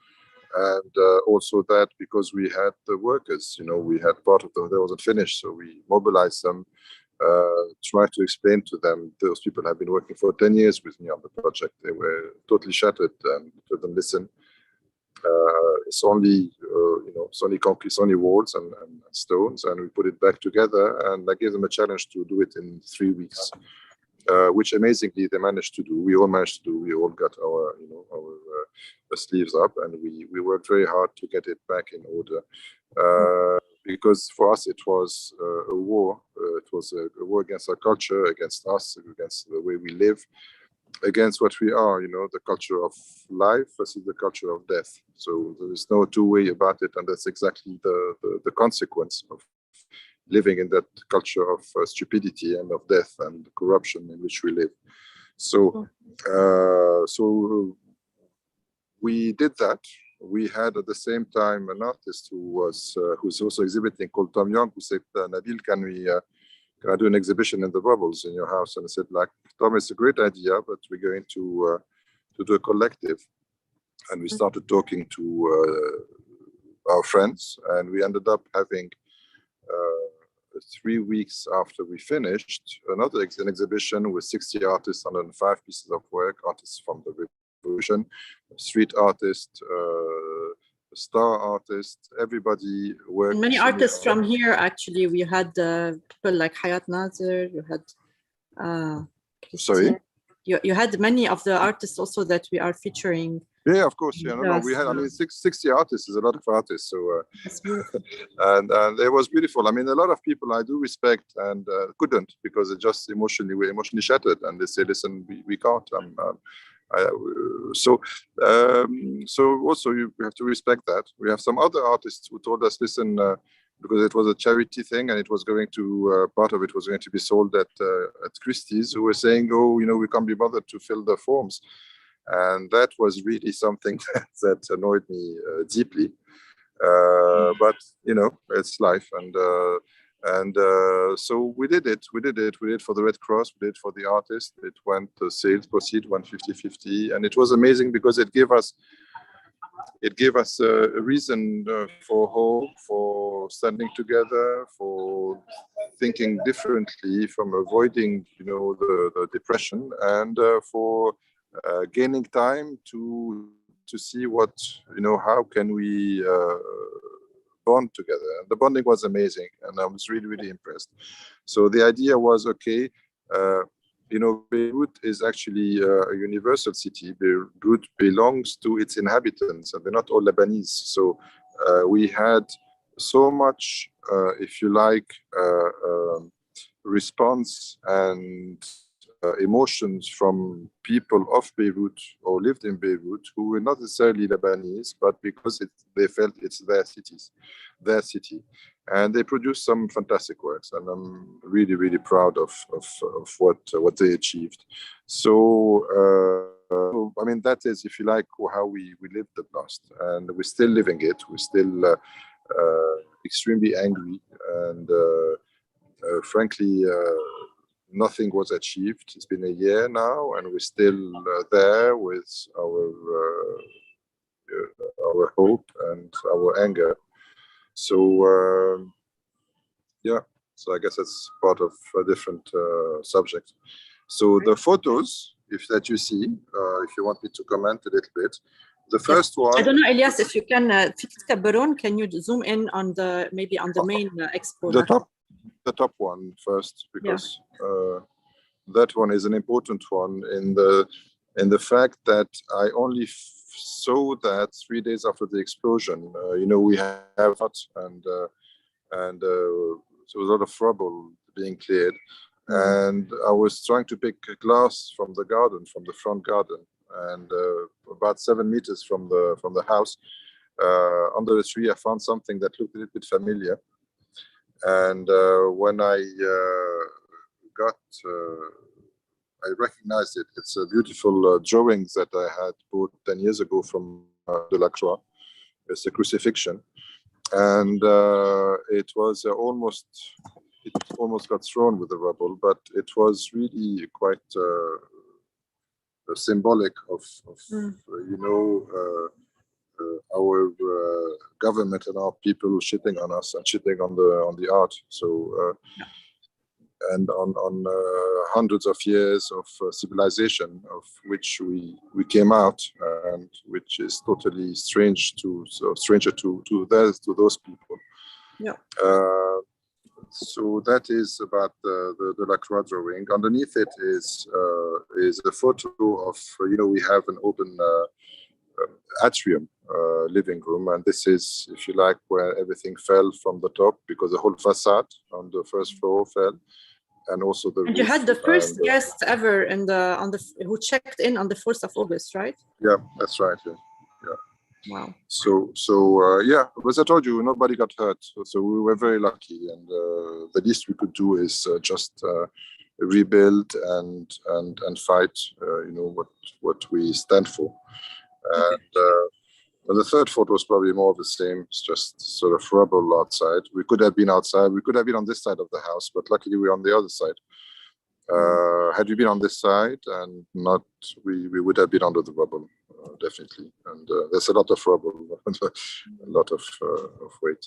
And also that because we had the workers, we had part of the hotel wasn't finished, so we mobilized them, tried to explain to them. Those people have been working for 10 years with me on the project. They were totally shattered, and told them, listen, it's only it's only concrete, it's only walls and stones, and we put it back together. And I gave them a challenge to do it in 3 weeks, which amazingly they managed to do. We all managed to do. We all got our sleeves up, and we worked very hard to get it back in order. Because for us it was a war. It was a war against our culture, against us, against the way we live, against what we are, the culture of life versus the culture of death. So there is no two way about it, and that's exactly the consequence of living in that culture of stupidity and of death and corruption in which we live. So we did that. We had at the same time an artist who's also exhibiting, called Tom Young, who said, Nabil, can I do an exhibition in the bubbles in your house? And I said, Tom, it's a great idea, but we're going to do a collective. And we started talking to our friends, and we ended up having 3 weeks after we finished an exhibition with 60 artists, 105 pieces of work, artists from the revolution, street artists, star artists, everybody worked. And many artists from here, actually. We had people like Hayat Nazir, you had sorry? You had many of the artists also that we are featuring. Yeah, of course. Yeah, no, we had. I mean, 60 artists is a lot of artists. So, and it was beautiful. I mean, a lot of people I do respect and couldn't, because it just we're emotionally shattered, and they say, "Listen, we can't." So also you have to respect that. We have some other artists who told us, "Listen," because it was a charity thing, and it was going to part of it was going to be sold at Christie's, who were saying, "Oh, we can't be bothered to fill the forms." And that was really something that annoyed me deeply. But it's life, and so we did it. We did it for the Red Cross. We did it for the artists. It went, the sales proceed went 50-50, and it was amazing because it gave us it gave us a reason for hope, for standing together, for thinking differently, from avoiding, the depression, and for gaining time to see what, how can we bond together. And the bonding was amazing, and I was really, really impressed. So the idea was, okay, Beirut is actually a universal city. Beirut belongs to its inhabitants, and they're not all Lebanese. So we had so much, if you like, response and emotions from people of Beirut or lived in Beirut who were not necessarily Lebanese, but because they felt it's their city. And they produced some fantastic works, and I'm really, really proud of what they achieved. So, I mean, that is, if you like, how we lived the past, and we're still living it. We're still extremely angry, and frankly, nothing was achieved. It's been a year now, and we're still there with our hope and our anger. So yeah, so I guess that's part of a different subject. So the photos, that you see, if you want me to comment a little bit, the first one. I don't know, Elias, if you can, can you zoom in on maybe on the main expo? The top one first, because that one is an important one in the fact that I only saw that 3 days after the explosion. We have and there was a lot of rubble being cleared, and I was trying to pick glass from the garden, from the front garden, and about 7 meters from the house, under the tree, I found something that looked a little bit familiar. And when I I recognized it. It's a beautiful drawings that I had bought 10 years ago from Delacroix. It's a crucifixion, and it was almost got thrown with the rubble, but it was really quite symbolic of our government and our people shitting on us and shitting on the art. So and on hundreds of years of civilization of which we came out, and which is totally stranger to those people. Yeah. So that is about the Delacroix drawing. Underneath it is a photo of we have an open atrium living room, and this is, if you like, where everything fell from the top, because the whole facade on the first floor fell, and also the and roof. You had the first guest ever who checked in on the 4th of August, right? Yeah, that's right. Yeah. Wow. So yeah, as I told you, nobody got hurt, so we were very lucky, and the least we could do is just rebuild and fight what we stand for. And the third photo is probably more of the same. It's just sort of rubble outside. We could have been outside. We could have been on this side of the house, but luckily we're on the other side. Had we been on this side and not, we would have been under the rubble, definitely. And there's a lot of rubble, a lot of weight.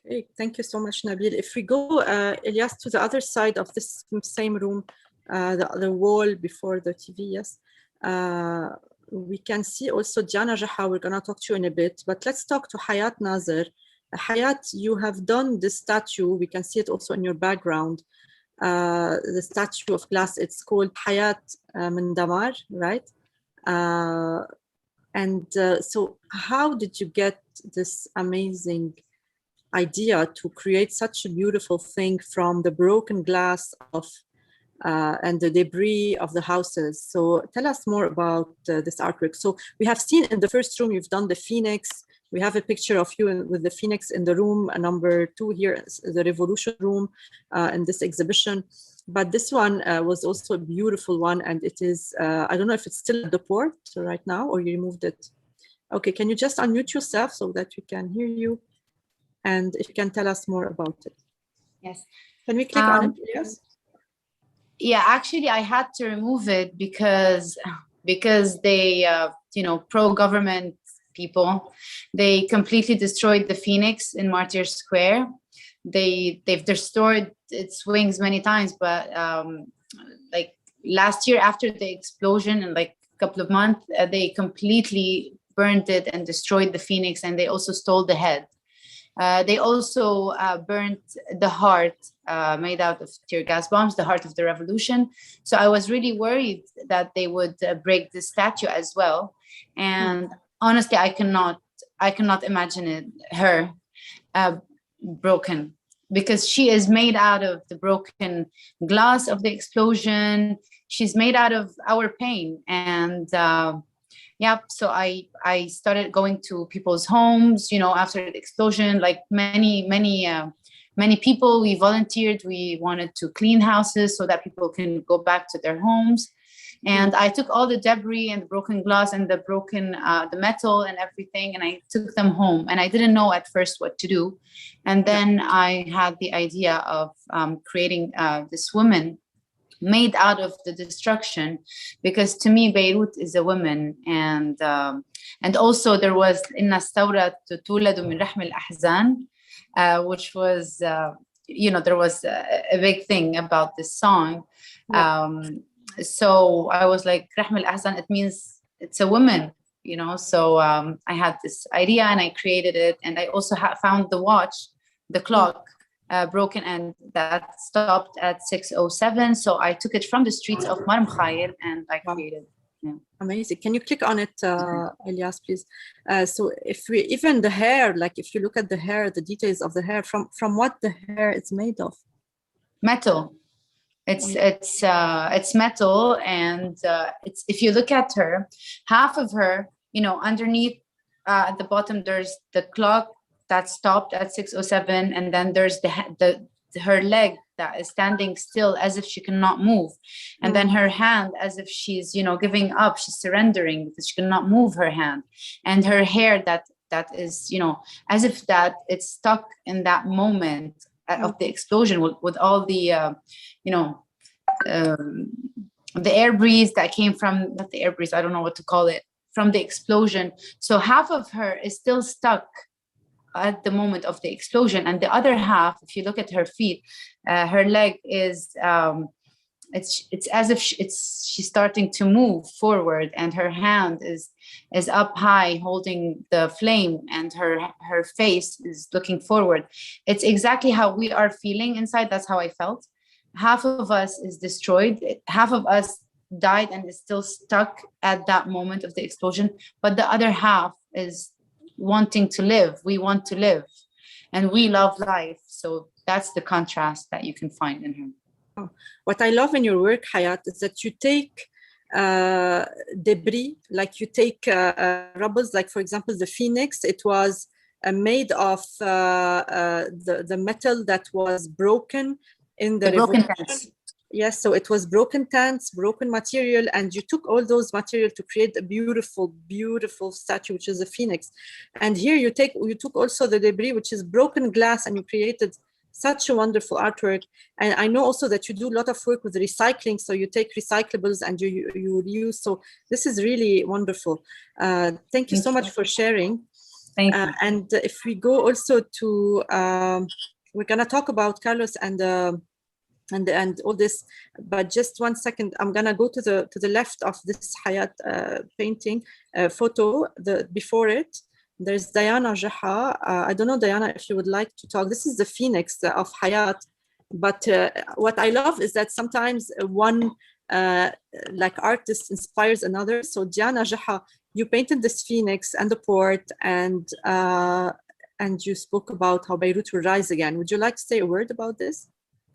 Okay, thank you so much, Nabil. If we go, Elias, to the other side of this same room, the wall before the TV, yes. We can see also Diana Jaha. We're going to talk to you in a bit, but let's talk to Hayat Nazir. Hayat, you have done this statue. We can see it also in your background. The statue of glass, it's called Hayat Min Damar, right? So how did you get this amazing idea to create such a beautiful thing from the broken glass of and the debris of the houses? So tell us more about this artwork. So we have seen in the first room, you've done the Phoenix. We have a picture of you with the Phoenix in the room. Number 2 here is the Revolution room in this exhibition. But this one was also a beautiful one. And it is, I don't know if it's still at the port right now or you removed it. Okay, can you just unmute yourself so that we can hear you? And if you can tell us more about it. Yes. Can we click on it, yes? Yeah, actually, I had to remove it because they, pro-government people. They completely destroyed the Phoenix in Martyr Square. They've destroyed its wings many times, but like last year after the explosion, in like a couple of months, they completely burned it and destroyed the Phoenix, and they also stole the head. They also burnt the heart made out of tear gas bombs, the heart of the revolution. So I was really worried that they would break the statue as well. And honestly, I cannot imagine her broken, because she is made out of the broken glass of the explosion. She's made out of our pain. And yeah, so I started going to people's homes, after the explosion, like many people. We volunteered. We wanted to clean houses so that people can go back to their homes. And I took all the debris and the broken glass and the broken the metal and everything, and I took them home. And I didn't know at first what to do. And then I had the idea of creating this woman made out of the destruction, because to me Beirut is a woman. And also there was Inna Stawra Tuladu min Rahm al-Ahzan, which was there was a big thing about this song. So I was like, Rahm al-Ahzan, it means it's a woman, so I had this idea and I created it. And I also found the watch, the clock, broken, and that stopped at 6:07. So I took it from the streets of Mar Mikhail and I created. Yeah. Amazing. Can you click on it, Elias, please? So if we, even the hair, like if you look at the hair, the details of the hair, from what the hair is made of? Metal. It's metal, and it's, if you look at her, half of her, underneath at the bottom, there's the clock that stopped at 6:07, and then there's her leg that is standing still as if she cannot move, and then her hand as if she's giving up, she's surrendering because she cannot move her hand, and her hair that is as if that it's stuck in that moment of the explosion with all the the air breeze that came from, not the air breeze, I don't know what to call it, from the explosion. So half of her is still stuck at the moment of the explosion, and the other half, if you look at her feet, her leg is it's as if she's starting to move forward, and her hand is up high holding the flame, and her face is looking forward. It's exactly how we are feeling inside. That's how I felt. Half of us is destroyed, half of us died and is still stuck at that moment of the explosion, but the other half is wanting to live. We want to live, and we love life. So that's the contrast that you can find in her. What I love in your work, Hayat, is that you take debris, like you take rubbles, like for example, the Phoenix, it was made of the metal that was broken in the broken revolution. tanks. Yes, so it was broken tanks, broken material, and you took all those material to create a beautiful, beautiful statue, which is a Phoenix. And here you took also the debris, which is broken glass, and you created such a wonderful artwork. And I know also that you do a lot of work with recycling, so you take recyclables and you reuse. So this is really wonderful. Thank you so much for sharing. Thank you. And if we go also to, we're gonna talk about Carlos and all this, but just 1 second, I'm gonna go to the left of this Hayat painting photo. Before it, there's Diana Jaha. I don't know, Diana, if you would like to talk. This is the Phoenix of Hayat, but what I love is that sometimes one like artist inspires another. So Diana Jaha, you painted this Phoenix and the port, and you spoke about how Beirut will rise again. Would you like to say a word about this?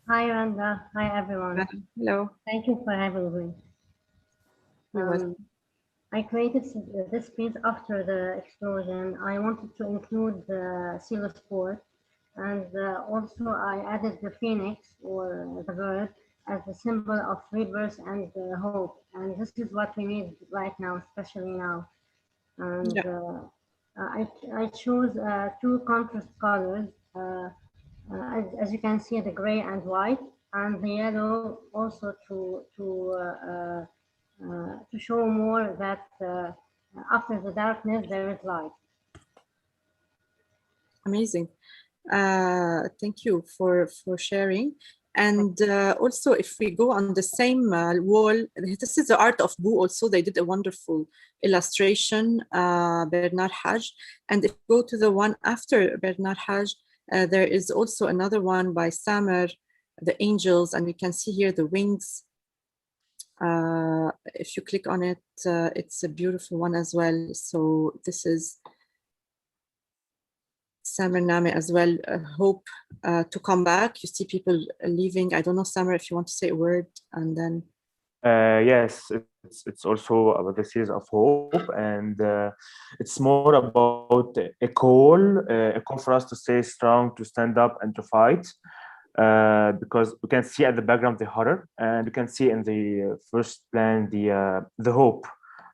Hi, Randa. Hi, everyone. Hello. Thank you for having me. I created this piece after the explosion. I wanted to include the Silo Sport, and also I added the phoenix, or the bird, as a symbol of rebirth and hope. And this is what we need right now, especially now. And I chose 2 contrast colors. As you can see, the gray and white, and the yellow also to show more that After the darkness, there is light. Amazing. Thank you for sharing. And also, if we go on the same wall, this is the art of Boo also. They did a wonderful illustration, Bernard Haj. And if we go to the one after Bernard Haj, there is also another one by Samer, the angels, and we can see here the wings. If you click on it, it's a beautiful one as well. So this is Samer Name as well. Hope to come back. You see people leaving. I don't know, Samer, if you want to say a word, and then. Yes, it's also about the series of hope, and it's more about a call for us to stay strong, to stand up, and to fight. Because we can see at the background the horror, and we can see in the first plan the hope,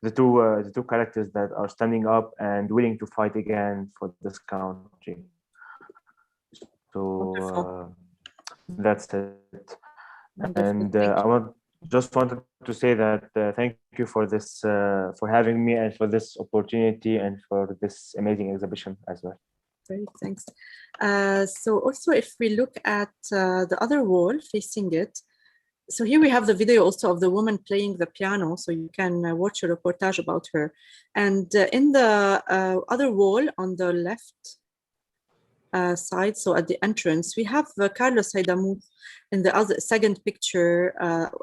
the two characters that are standing up and willing to fight again for this country. So that's it. And I just wanted to say that thank you for this, for having me, and for this opportunity, and for this amazing exhibition as well. Great, thanks. So also, if we look at the other wall facing it, so here we have the video also of the woman playing the piano, so you can watch a reportage about her. And in the other wall on the left side, so at the entrance, we have Carlos Haidamou in the other second picture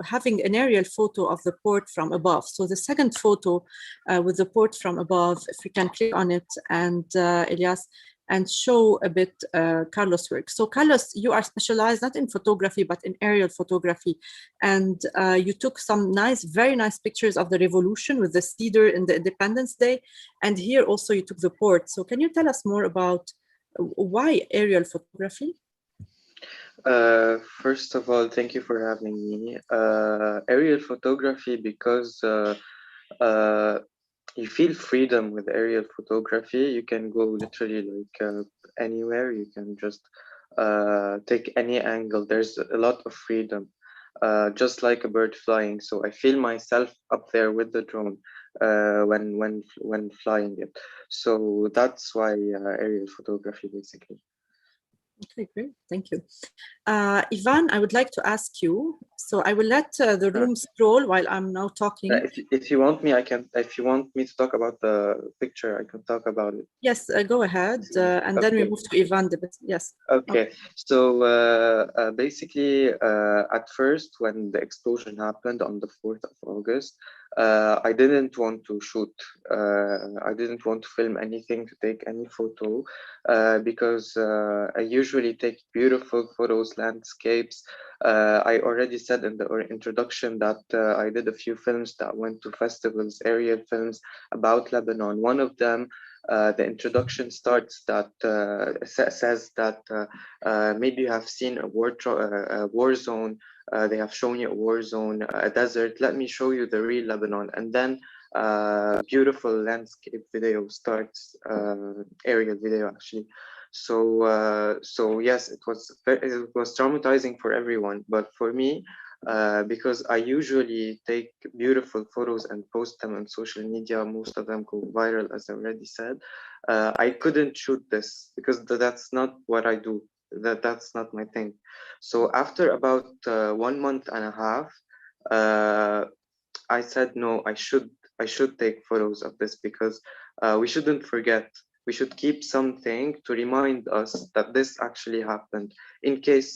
having an aerial photo of the port from above. So the second photo with the port from above, if we can click on it, and Elias, and show a bit Carlos' work. So Carlos, you are specialized not in photography, but in aerial photography. And you took some nice, very nice pictures of the revolution with the cedar in the Independence Day. And here also you took the port. So can you tell us more about why aerial photography? First of all, thank you for having me. Aerial photography because you feel freedom with aerial photography. You can go literally like anywhere. You can just take any angle. There's a lot of freedom, just like a bird flying. So I feel myself up there with the drone when flying it. So that's why aerial photography basically. Okay, great, thank you. Ivan, I would like to ask you, so I will let the room scroll while I'm now talking. If you want me, I can. If you want me to talk about the picture, I can talk about it. Yes, go ahead, and then we move to Ivan. Yes. Okay. So basically, at first, when the explosion happened on the 4th of August, I didn't want to shoot. I didn't want to film anything, to take any photo, because I usually take beautiful photos, landscapes. I already said in the introduction that I did a few films that went to festivals, aerial films about Lebanon. One of them, the introduction starts that says that maybe you have seen a war zone. They have shown you a war zone, a desert. Let me show you the real Lebanon. And then beautiful landscape video starts, aerial video actually. So so yes, it was traumatizing for everyone, but for me, because I usually take beautiful photos and post them on social media, most of them go viral, as I already said. I couldn't shoot this because that's not what I do. That's not my thing. So after about 1 month and a half, I said no, I should take photos of this because we shouldn't forget. We should keep something to remind us that this actually happened in case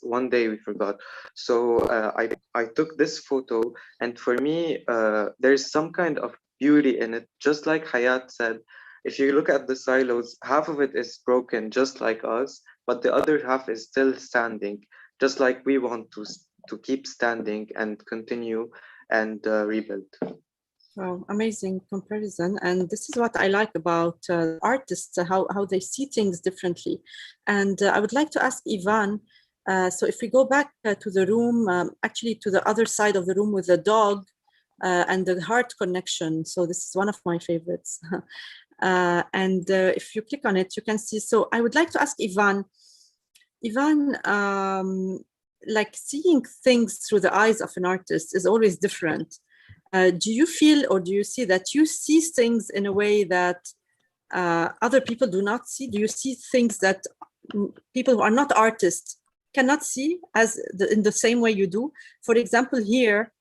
one day we forgot. So I took this photo, and for me, there's some kind of beauty in it. Just like Hayat said, if you look at the silos, half of it is broken, just like us, but the other half is still standing, just like we want to keep standing and continue and rebuild. Wow, amazing comparison. And this is what I like about artists, how they see things differently. And I would like to ask Ivan, so if we go back to the room, actually to the other side of the room with the dog and the heart connection. So this is one of my favorites. And if you click on it, you can see. So I would like to ask Ivan, like seeing things through the eyes of an artist is always different. do you feel or do you see that you see things in a way that other people do not see? Do you see things that people who are not artists cannot see in the same way you do? For example, here,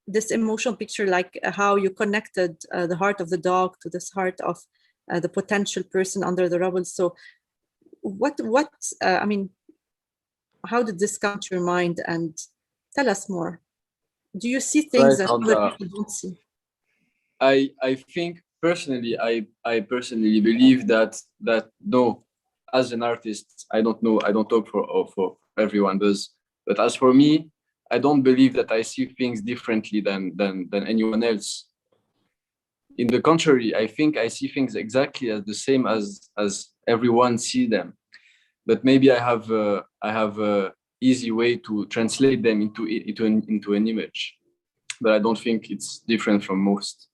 this emotional picture, like how you connected the heart of the dog to this heart of the potential person under the rubble. So I mean, how did this come to your mind? And tell us more. Do you see things that other people don't see? I think personally, I personally believe that no, as an artist, I don't know, I don't talk for everyone does, but as for me, I don't believe that I see things differently than anyone else. In the contrary, I think I see things exactly as the same as everyone see them, but maybe I have a easy way to translate them into an image, but I don't think it's different from most.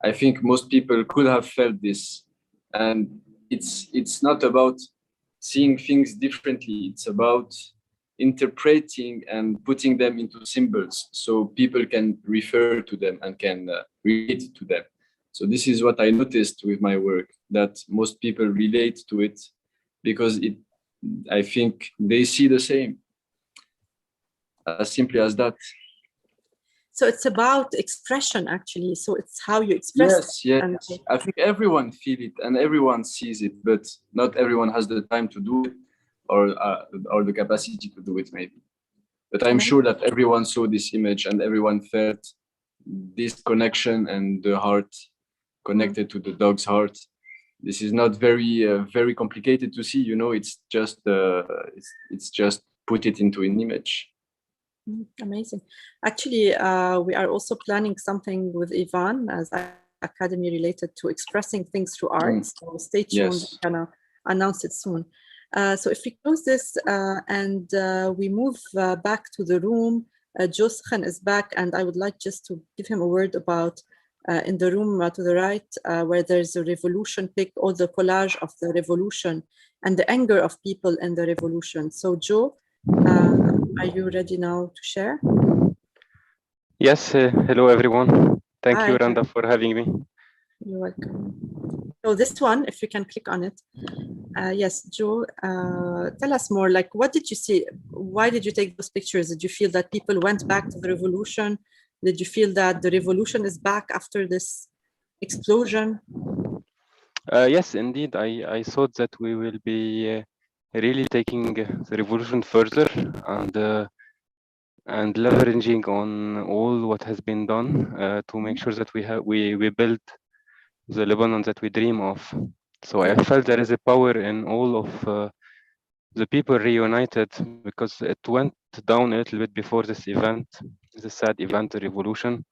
I think most people could have felt this, and it's not about seeing things differently. It's about interpreting and putting them into symbols so people can refer to them and can relate to them. So this is what I noticed with my work, that most people relate to it because I think they see the same. As simply as that. So it's about expression, actually. So it's how you express. Yes. I think everyone feels it and everyone sees it, but not everyone has the time to do it or the capacity to do it, maybe. But I'm sure that everyone saw this image and everyone felt this connection and the heart connected to the dog's heart. This is not very complicated to see, you know. It's just put it into an image. Amazing. Actually, we are also planning something with Ivan as an academy related to expressing things through art. So stay tuned. Yes. We're gonna announce it soon. So if we close this and we move back to the room, Joschen is back, and I would like just to give him a word about in the room to the right, where there's a revolution pic, or the collage of the revolution and the anger of people in the revolution. So Joe, are you ready now to share? Yes, hello everyone. Thank Hi. you, Randa, for having me. You're welcome. So this one, if you can click on it. Yes, Joe, tell us more, like, what did you see? Why did you take those pictures? Did you feel that people went back to the revolution? Did you feel that the revolution is back after this explosion? Yes, indeed. I thought that we will be really taking the revolution further and leveraging on all what has been done to make sure that we build the Lebanon that we dream of. So I felt there is a power in all of the people reunited, because it went down a little bit before this event, the sad event, the revolution.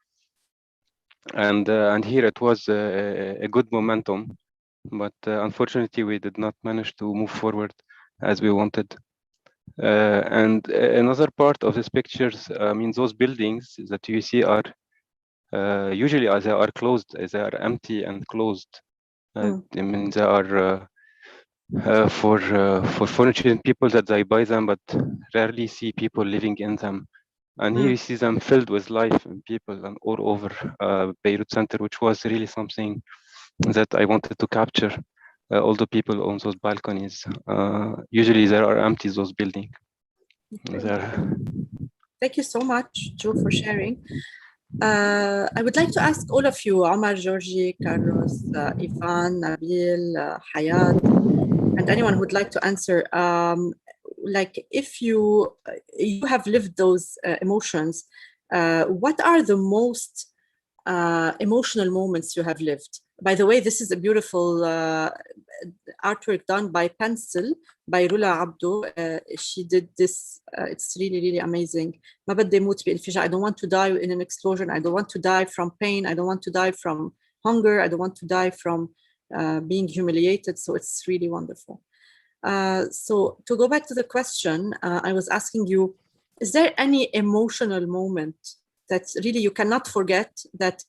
And here it was a good momentum, but unfortunately we did not manage to move forward as we wanted. And another part of these pictures, I mean, those buildings that you see are usually they are closed, they are empty and closed. I mean, they are for fortunate people that they buy them, but rarely see people living in them. And here you see them filled with life and people and all over Beirut Center, which was really something that I wanted to capture. All the people on those balconies. Usually there are empty, those buildings. Thank you so much, Joe, for sharing. I would like to ask all of you, Omar, Georgie, Carlos, Ivan, Nabil, Hayat, and anyone who would like to answer, like, if you have lived those emotions, what are the most emotional moments you have lived? By the way, this is a beautiful artwork done by pencil by Rula Abdo. She did this. It's really, really amazing. I don't want to die in an explosion. I don't want to die from pain. I don't want to die from hunger. I don't want to die from being humiliated. So it's really wonderful. So to go back to the question, I was asking you, is there any emotional moment that really you cannot forget, that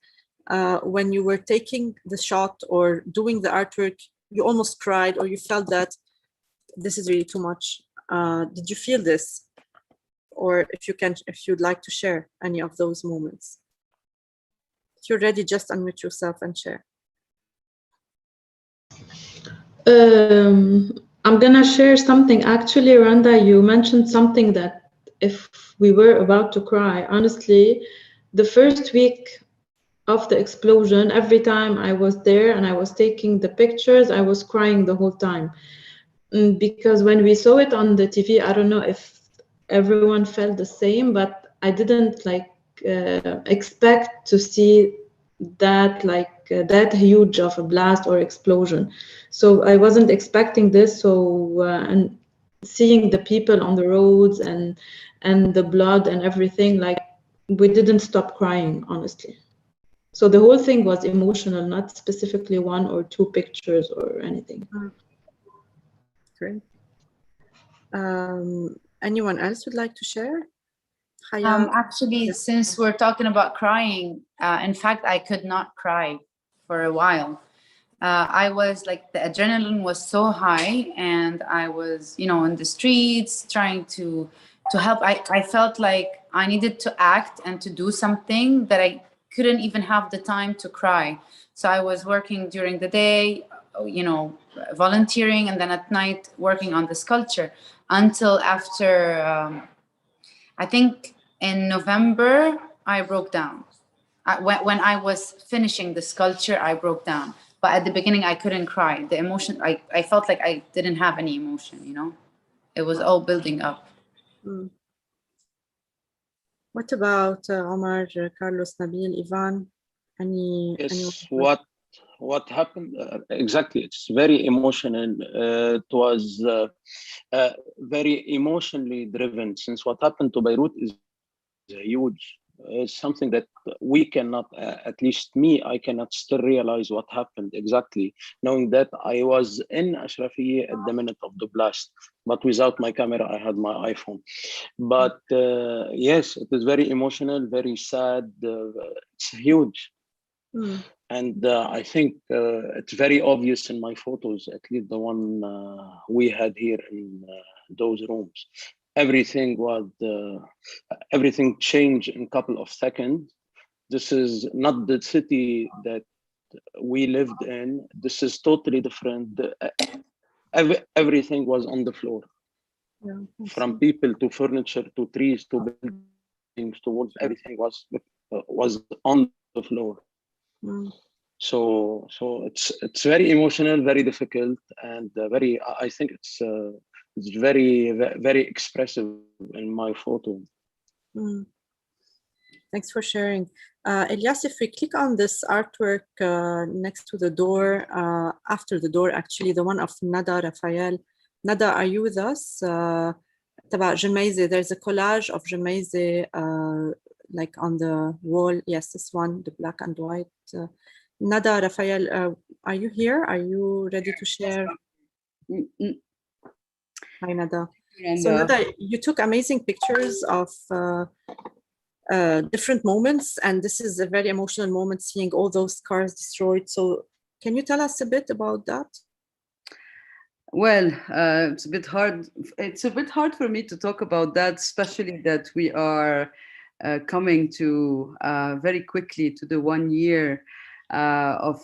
when you were taking the shot or doing the artwork, you almost cried, or you felt that this is really too much? Did you feel this? Or if you'd like to share any of those moments? If you're ready, just unmute yourself and share. I'm gonna share something. Actually, Randa, you mentioned something that if we were about to cry, honestly, the first week of the explosion, every time I was there and I was taking the pictures, I was crying the whole time. Because when we saw it on the TV, I don't know if everyone felt the same, but I didn't like expect to see that that huge of a blast or explosion. So I wasn't expecting this. So and seeing the people on the roads and the blood and everything, like we didn't stop crying, honestly. So the whole thing was emotional, not specifically one or two pictures or anything. Great. Anyone else would like to share? Actually, since we're talking about crying, in fact, I could not cry for a while. I was like, the adrenaline was so high, and I was, you know, in the streets trying to help. I felt like I needed to act and to do something that I couldn't even have the time to cry. So I was working during the day, you know, volunteering, and then at night working on the sculpture until after, I think in November, I broke down. When I was finishing the sculpture, I broke down. But at the beginning, I couldn't cry. The emotion, I felt like I didn't have any emotion, you know? It was all building up. What about Omar, Carlos, Nabil, Ivan? Yes, what happened exactly? It's very emotional. It was very emotionally driven, since what happened to Beirut is huge. It's something that we cannot, at least me, I cannot still realize what happened exactly, knowing that I was in Ashrafiyeh at the minute of the blast, but without my camera, I had my iPhone. But yes, it is very emotional, very sad. It's huge. And I think it's very obvious in my photos, at least the one we had here in those rooms. Everything changed in a couple of seconds. This is not the city that we lived in. This is totally different. Everything was on the floor. Yeah, from people to furniture to trees to buildings to woods, everything was on the floor. So it's very emotional, very difficult, and very. I think it's very very expressive in my photo. Thanks for sharing. Elias, if we click on this artwork next to the door, after the door, actually, the one of Nada Rafael. Nada, are you with us? Taba Jemaize, there's a collage of Jemaize like on the wall. Yes, this one, the black and white. Nada Rafael, are you here? Are you ready to share? Hi, Nada. So Nada, you took amazing pictures of different moments, and this is a very emotional moment, seeing all those cars destroyed. So can you tell us a bit about that? Well, it's a bit hard. It's a bit hard for me to talk about that, especially that we are coming to very quickly to the 1 year of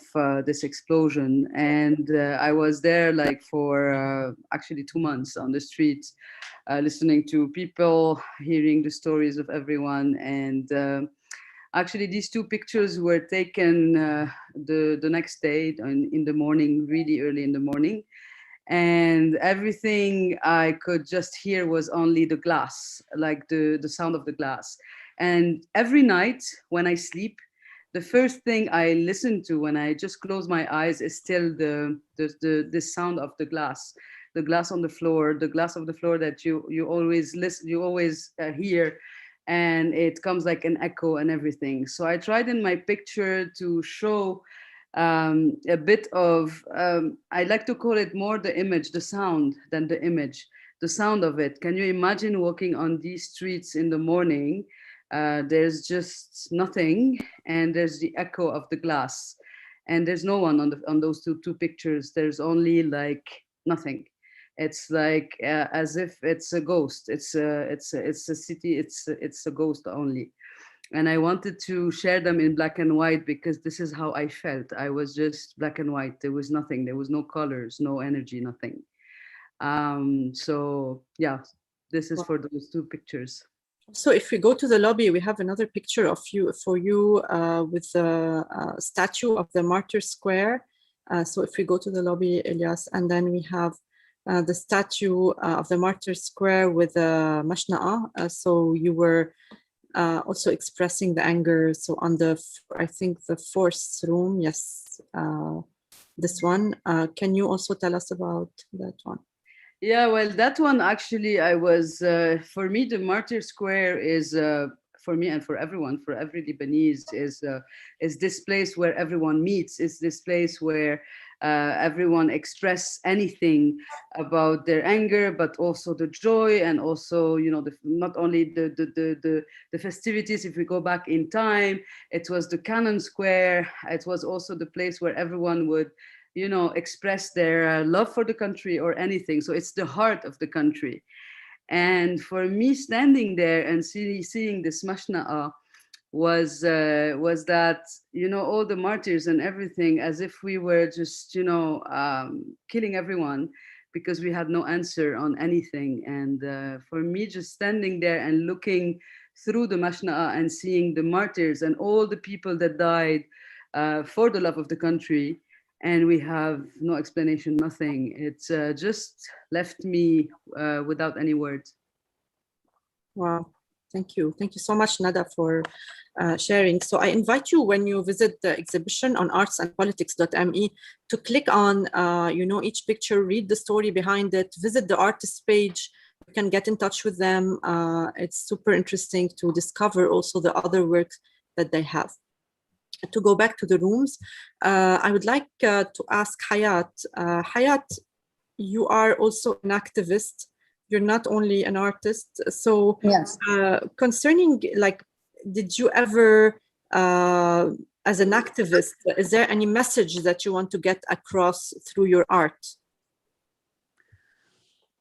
this explosion. And I was there like for actually 2 months on the streets, listening to people, hearing the stories of everyone. And actually, these 2 pictures were taken the next day in the morning, really early in the morning. And everything I could just hear was only the glass, like the sound of the glass. And every night when I sleep, the first thing I listen to when I just close my eyes is still the sound of the glass on the floor, the glass of the floor that you always listen, you always hear, and it comes like an echo and everything. So I tried in my picture to show a bit of, I like to call it more the image, the sound than the image, the sound of it. Can you imagine walking on these streets in the morning? There's just nothing, and there's the echo of the glass, and there's no one on those two pictures. There's only like nothing. It's like as if it's a ghost. It's a city. It's a ghost only. and I wanted to share them in black and white because this is how I felt. I was just black and white. There was nothing. There was no colors, no energy, nothing. So yeah, this is for those two pictures. So if we go to the lobby, we have another picture of you with the statue of the Martyr Square. So if we go to the lobby, Elias, and then we have the statue of the Martyr Square with the Mashna'a. So you were also expressing the anger. So on the, I think the fourth room, yes, this one. Can you also tell us about that one? Yeah, well, that one actually, I was, for me, the Martyr Square is, for me and for everyone, for every Lebanese, is this place where everyone meets. It's this place where everyone express anything about their anger, but also the joy, and also, you know, not only the festivities. If we go back in time, it was the Cannon Square. It was also the place where everyone would, you know, express their love for the country or anything. So it's the heart of the country. And for me, standing there and seeing this mashna'a was that, you know, all the martyrs and everything, as if we were just, you know, killing everyone because we had no answer on anything. And for me, just standing there and looking through the mashna'a and seeing the martyrs and all the people that died for the love of the country, and we have no explanation, nothing. It's just left me without any words. Wow, thank you. Thank you so much, Nada, for sharing. So I invite you, when you visit the exhibition on artsandpolitics.me, to click on, you know, each picture, read the story behind it, visit the artist page. You can get in touch with them. It's super interesting to discover also the other work that they have. To go back to the rooms, I would like to ask Hayat. Hayat, you are also an activist. You're not only an artist. So yes. Concerning, like, did you ever, as an activist, is there any message that you want to get across through your art?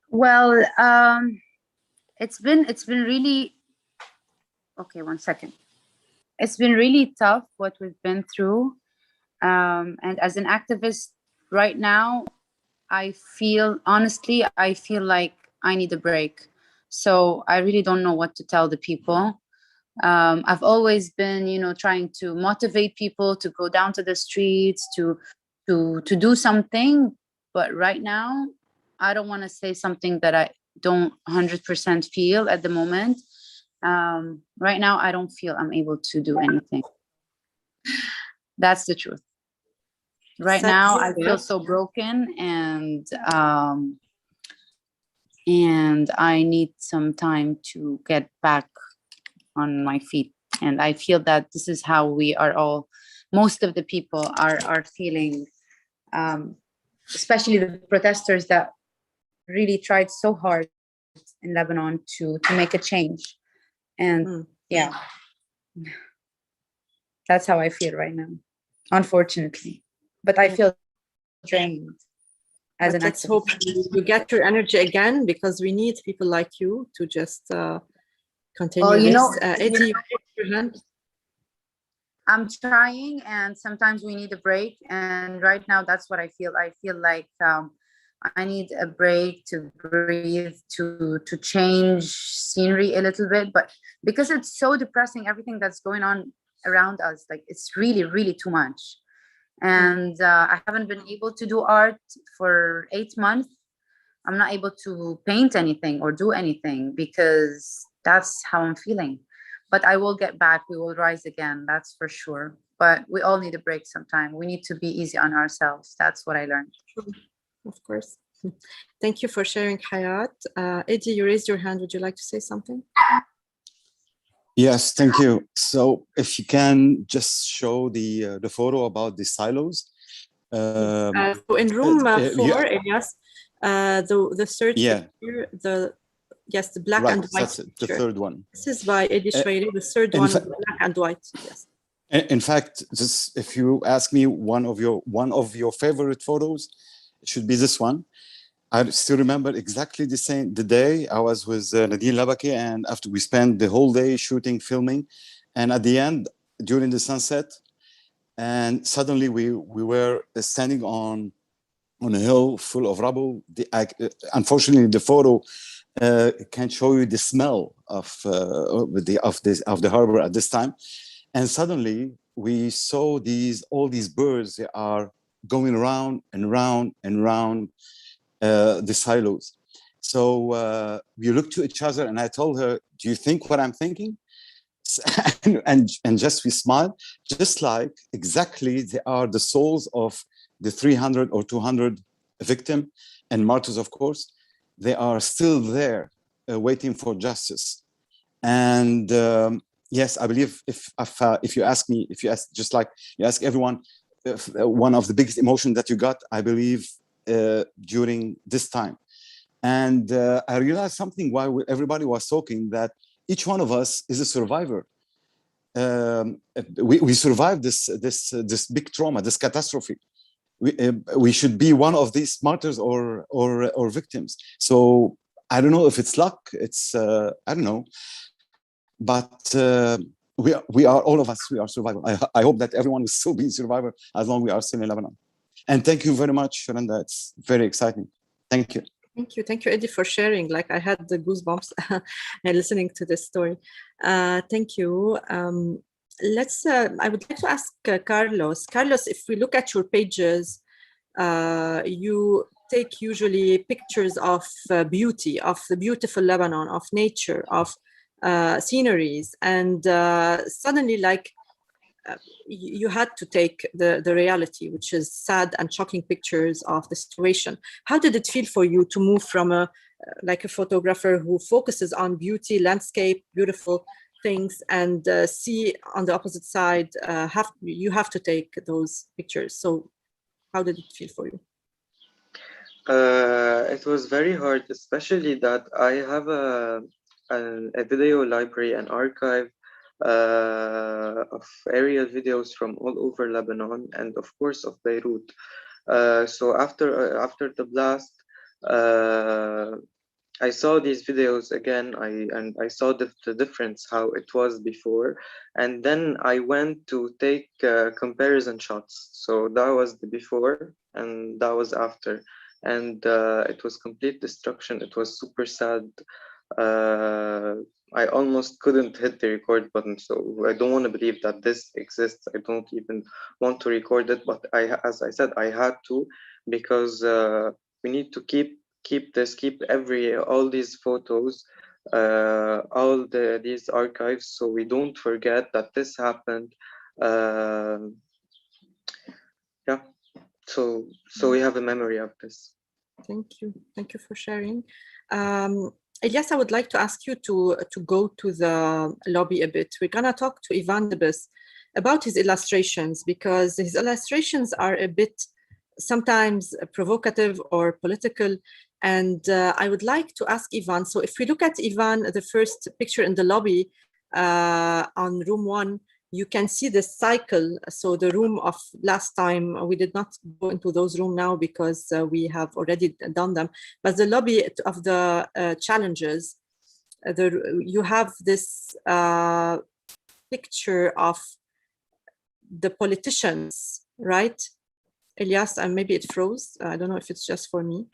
Well, it's been really, okay, one second. It's been really tough what we've been through. And as an activist right now, I feel like I need a break. So I really don't know what to tell the people. I've always been, you know, trying to motivate people to go down to the streets, to do something. But right now, I don't want to say something that I don't 100% feel at the moment. Right now, I don't feel I'm able to do anything. That's the truth. Right now, I feel so broken, and I need some time to get back on my feet. And I feel that this is how we are all, most of the people are feeling, especially the protesters that really tried so hard in Lebanon to make a change. And yeah, that's how I feel right now, unfortunately. But I feel drained as an activist. Let's hope you get your energy again, because we need people like you to just continue. Well, you know, Eddie, your hand. I'm trying, and sometimes we need a break. And right now, that's what I feel. I feel like I need a break to breathe, to change scenery a little bit. But because it's so depressing, everything that's going on around us, like, it's really, really too much. And I haven't been able to do art for 8 months. I'm not able to paint anything or do anything because that's how I'm feeling. But I will get back. We will rise again. That's for sure. But we all need a break sometime. We need to be easy on ourselves. That's what I learned. Of course. Thank you for sharing, Hayat. Eddie, you raised your hand. Would you like to say something? Yes, thank you. So if you can just show the photo about the silos. So in room 4, Elias, the third picture, the black and white that's the third one. This is by Eddie Shweiri, the third one, black and white. Yes. In fact, this, if you ask me one of your favorite photos, it should be this one. I still remember exactly the day I was with Nadine Labaki, and after we spent the whole day shooting, filming, And at the end, during the sunset, and suddenly we were standing on a hill full of rubble. Unfortunately, the photo can show you the smell of the harbor at this time. And suddenly we saw all these birds. They are going round and round and round the silos. So we looked to each other, and I told her, "Do you think what I'm thinking?" and just we smiled, just like exactly they are the souls of the 300 or 200 victims and martyrs, of course. They are still there waiting for justice. And yes, I believe if you ask me, if you ask, just like you ask everyone, one of the biggest emotions that you got, I believe, during this time. And I realized something while everybody was talking, that each one of us is a survivor. We survived this big trauma, this catastrophe. We should be one of these martyrs or victims. So I don't know if it's luck. It's I don't know, but we are, all of us, we are survivors. I hope that everyone will still be a survivor as long as we are still in Lebanon. And thank you very much, Randa. It's very exciting. Thank you. Thank you, Eddie, for sharing. Like, I had the goosebumps listening to this story. Thank you. I would like to ask Carlos. Carlos, if we look at your pages, you take usually pictures of beauty, of the beautiful Lebanon, of nature, of sceneries, and suddenly, like, you had to take the reality, which is sad and shocking pictures of the situation. How did it feel for you to move from a photographer who focuses on beauty, landscape, beautiful things, and see on the opposite side, you have to take those pictures? So how did it feel for you? It was very hard, especially that I have a video library, an archive of aerial videos from all over Lebanon, and of course of Beirut. So after the blast, I saw these videos again. I saw the difference, how it was before, and then I went to take comparison shots. So that was the before, and that was after, and it was complete destruction. It was super sad. I almost couldn't hit the record button, so I don't want to believe that this exists. I don't even want to record it, but as I said, I had to, because we need to keep all these photos, all these archives, so we don't forget that this happened. Yeah, so we have a memory of this. Thank you for sharing. Elias, I would like to ask you to go to the lobby a bit. We're gonna talk to Ivan Debus about his illustrations, because his illustrations are a bit sometimes provocative or political. And I would like to ask Ivan, so if we look at Ivan, the first picture in the lobby on room 1, you can see the cycle. So the room of last time, we did not go into those rooms now because we have already done them. But the lobby of the challenges, you have this picture of the politicians, right? Elias, and maybe it froze. I don't know if it's just for me.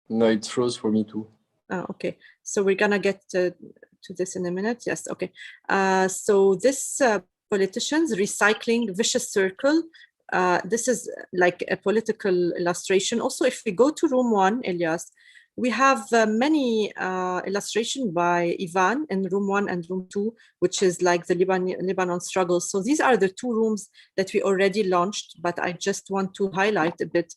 No, it froze for me too. Okay, so we're gonna get to this in a minute. Yes, okay. So this politicians recycling vicious circle. This is like a political illustration. Also, if we go to room 1, Elias, we have many illustration by Ivan in room 1 and room 2, which is like the Lebanon struggle. So these are the 2 rooms that we already launched, but I just want to highlight a bit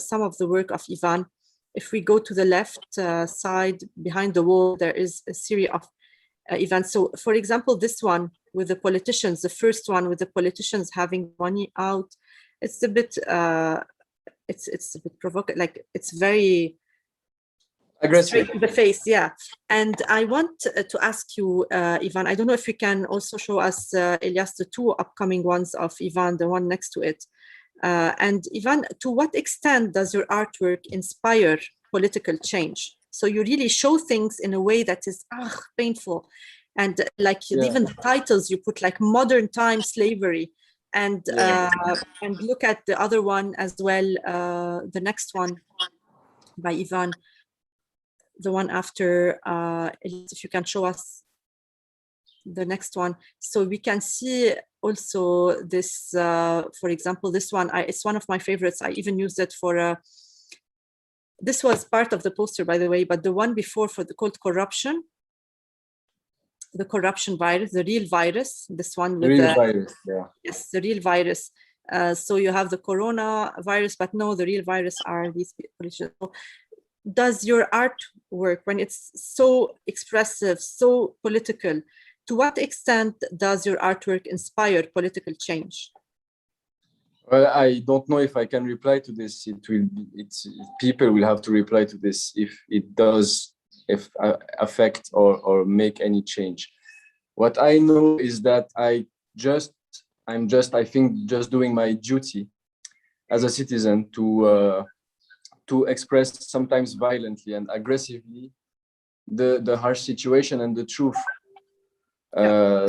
some of the work of Ivan. If we go to the left side, behind the wall, there is a series of events. So, for example, this one with the politicians, the first one with the politicians having money out, it's a bit, it's a bit provocative. Like, it's very aggressive, straight to the face. Yeah. And I want to ask you, Ivan, I don't know if you can also show us, Elias, the 2 upcoming ones of Ivan, the one next to it. And Ivan, to what extent does your artwork inspire political change? So you really show things in a way that is painful. And like even the titles you put, like modern time slavery, and look at the other one as well, the next one by Ivan, the one after, if you can show us the next one. So we can see also this, for example, this one, it's one of my favorites. I even used it for, this was part of the poster, by the way, but the one before for the called corruption, the corruption virus, the real virus, this one with real the virus, yes, the real virus. So you have the corona virus, but no, the real virus are these people. So does your artwork, when it's so expressive, so political, to what extent does your artwork inspire political change? Well, I don't know if I can reply to this. People will have to reply to this if it does affect or make any change. What I know is that I'm just doing my duty as a citizen to express sometimes violently and aggressively the harsh situation and the truth.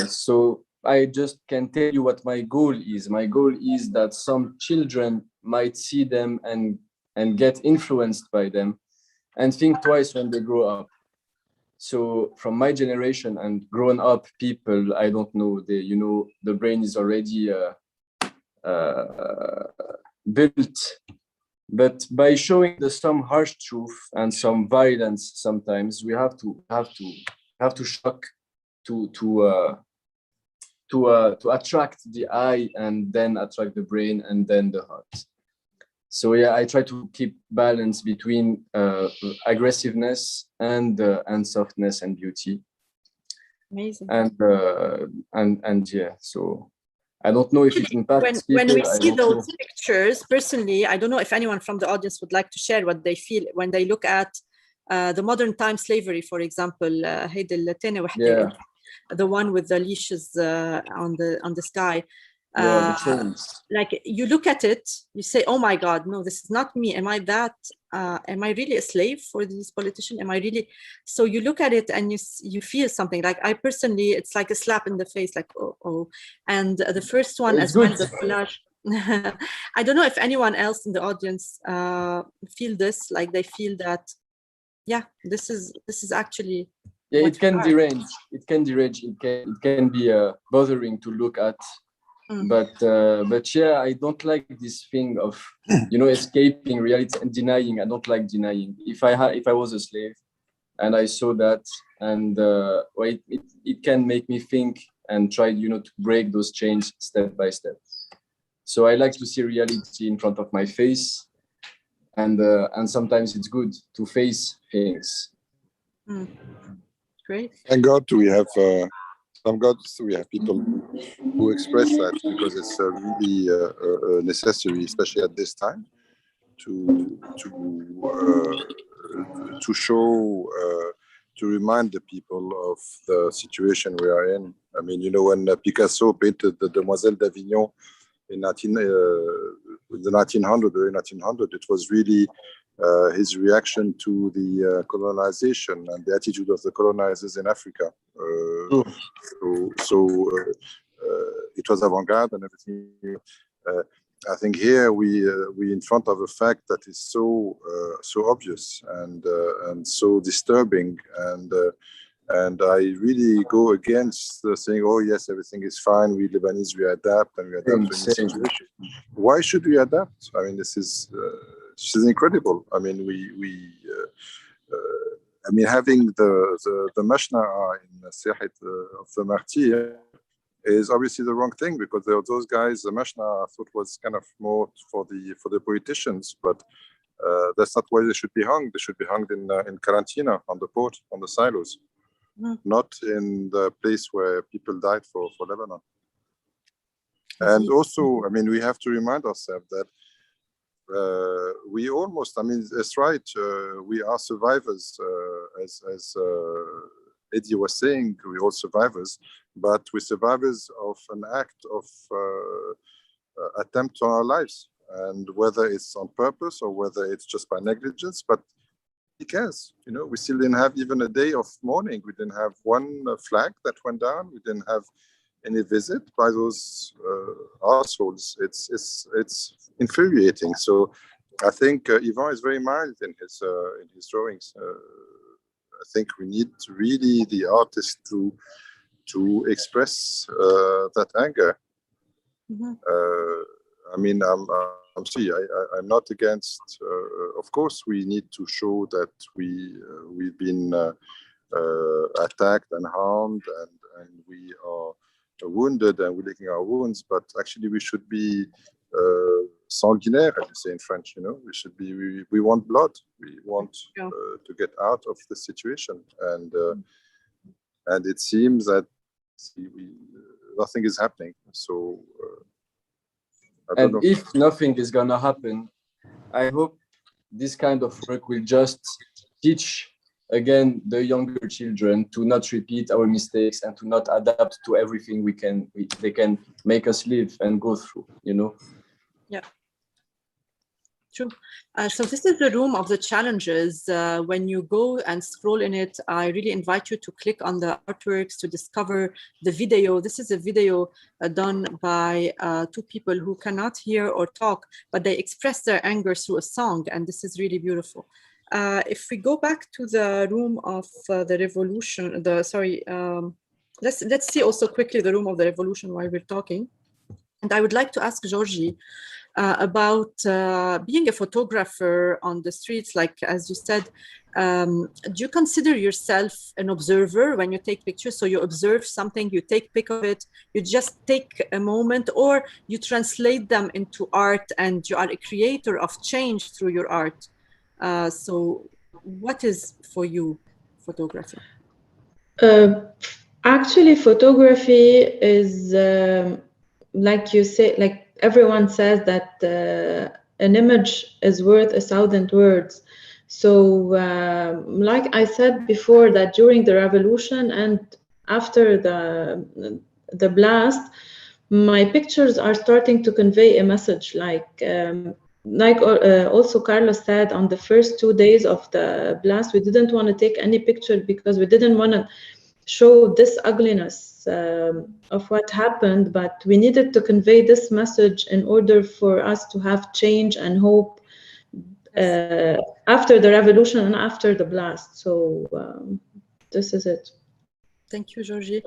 So I just can tell you what my goal is. My goal is that some children might see them and get influenced by them and think twice when they grow up. So from my generation and grown up people, I don't know, the brain is already built. But by showing some harsh truth and some violence, sometimes we have to shock to attract the eye and then attract the brain and then the heart. So yeah, I try to keep balance between aggressiveness and softness and beauty. Amazing. And yeah, so I don't know if it impacts people. When we see those pictures, personally, I don't know if anyone from the audience would like to share what they feel when they look at the modern time slavery, for example, the one with the leashes on the sky. The chains. Like you look at it, you say, "Oh my God, no, this is not me. Am I that? Am I really a slave for these politicians? Am I really?" So you look at it and you feel something. Like I personally, it's like a slap in the face. Like oh. And the first one as well, the collage. I don't know if anyone else in the audience feel this. Like they feel that, yeah, this is actually. Yeah, it can derange. It can be bothering to look at. But yeah, I don't like this thing of escaping reality and denying. I don't like denying. If I was a slave and I saw that, and it can make me think and try to break those chains step by step. So I like to see reality in front of my face, and sometimes it's good to face things. Great. Thank God we have we have people who express that, because it's really necessary, especially at this time, to show, to remind the people of the situation we are in. I mean, when Picasso painted the Demoiselle d'Avignon in the 1900, early 1900, it was really his reaction to the colonization and the attitude of the colonizers in Africa. So it was avant-garde and everything. I think here we in front of a fact that is so obvious and so disturbing, and I really go against saying, "Oh yes, everything is fine. We Lebanese, we adapt and we adapt to any situation." Why should we adapt? I mean, this is incredible. I mean, I mean, having the Mashna'a in Sihat of the Martyr is obviously the wrong thing, because those guys, the Mashna'a, I thought was kind of more for the politicians, but that's not where they should be hung. They should be hung in Karantina, on the port, on the silos, not in the place where people died for Lebanon. And also, I mean, we have to remind ourselves that we almost, I mean, that's right, we are survivors, as Eddie was saying, we're all survivors, but we're survivors of an act of attempt on our lives, and whether it's on purpose or whether it's just by negligence, but KAS. You know, we still didn't have even a day of mourning. We didn't have one flag that went down. We didn't have any visit by those assholes. It's infuriating. So I think Yvan is very mild in his drawings. I think we need really the artist to express that anger. Mm-hmm. I mean, I'm sorry. I'm not against. Of course, we need to show that we've been attacked and harmed, and we are wounded, and we're licking our wounds. But actually, we should be sanguinaire, as you say in French. You know, we should be. We want blood. We want to get out of the situation, and it seems that nothing is happening. So. And if nothing is gonna happen, I hope this kind of work will just teach again the younger children to not repeat our mistakes and to not adapt to everything they can make us live and go through, you know. Yeah. True. So this is the room of the challenges. When you go and scroll in it, I really invite you to click on the artworks to discover the video. This is a video done by two people who cannot hear or talk, but they express their anger through a song, and this is really beautiful. If we go back to the room of the revolution, let's see also quickly the room of the revolution while we're talking. And I would like to ask Georgie about being a photographer on the streets, like as you said, do you consider yourself an observer when you take pictures? So you observe something, you take pic of it, you just take a moment, or you translate them into art and you are a creator of change through your art? So what is for you photography? Actually, photography is like you say, like everyone says that an image is worth 1,000 words. So like I said before, that during the revolution and after the blast, my pictures are starting to convey a message. Also Carlos said, on the first 2 days of the blast, we didn't want to take any picture because we didn't want to show this ugliness of what happened, but we needed to convey this message in order for us to have change and hope after the revolution and after the blast. So this is it. Thank you, Georgie.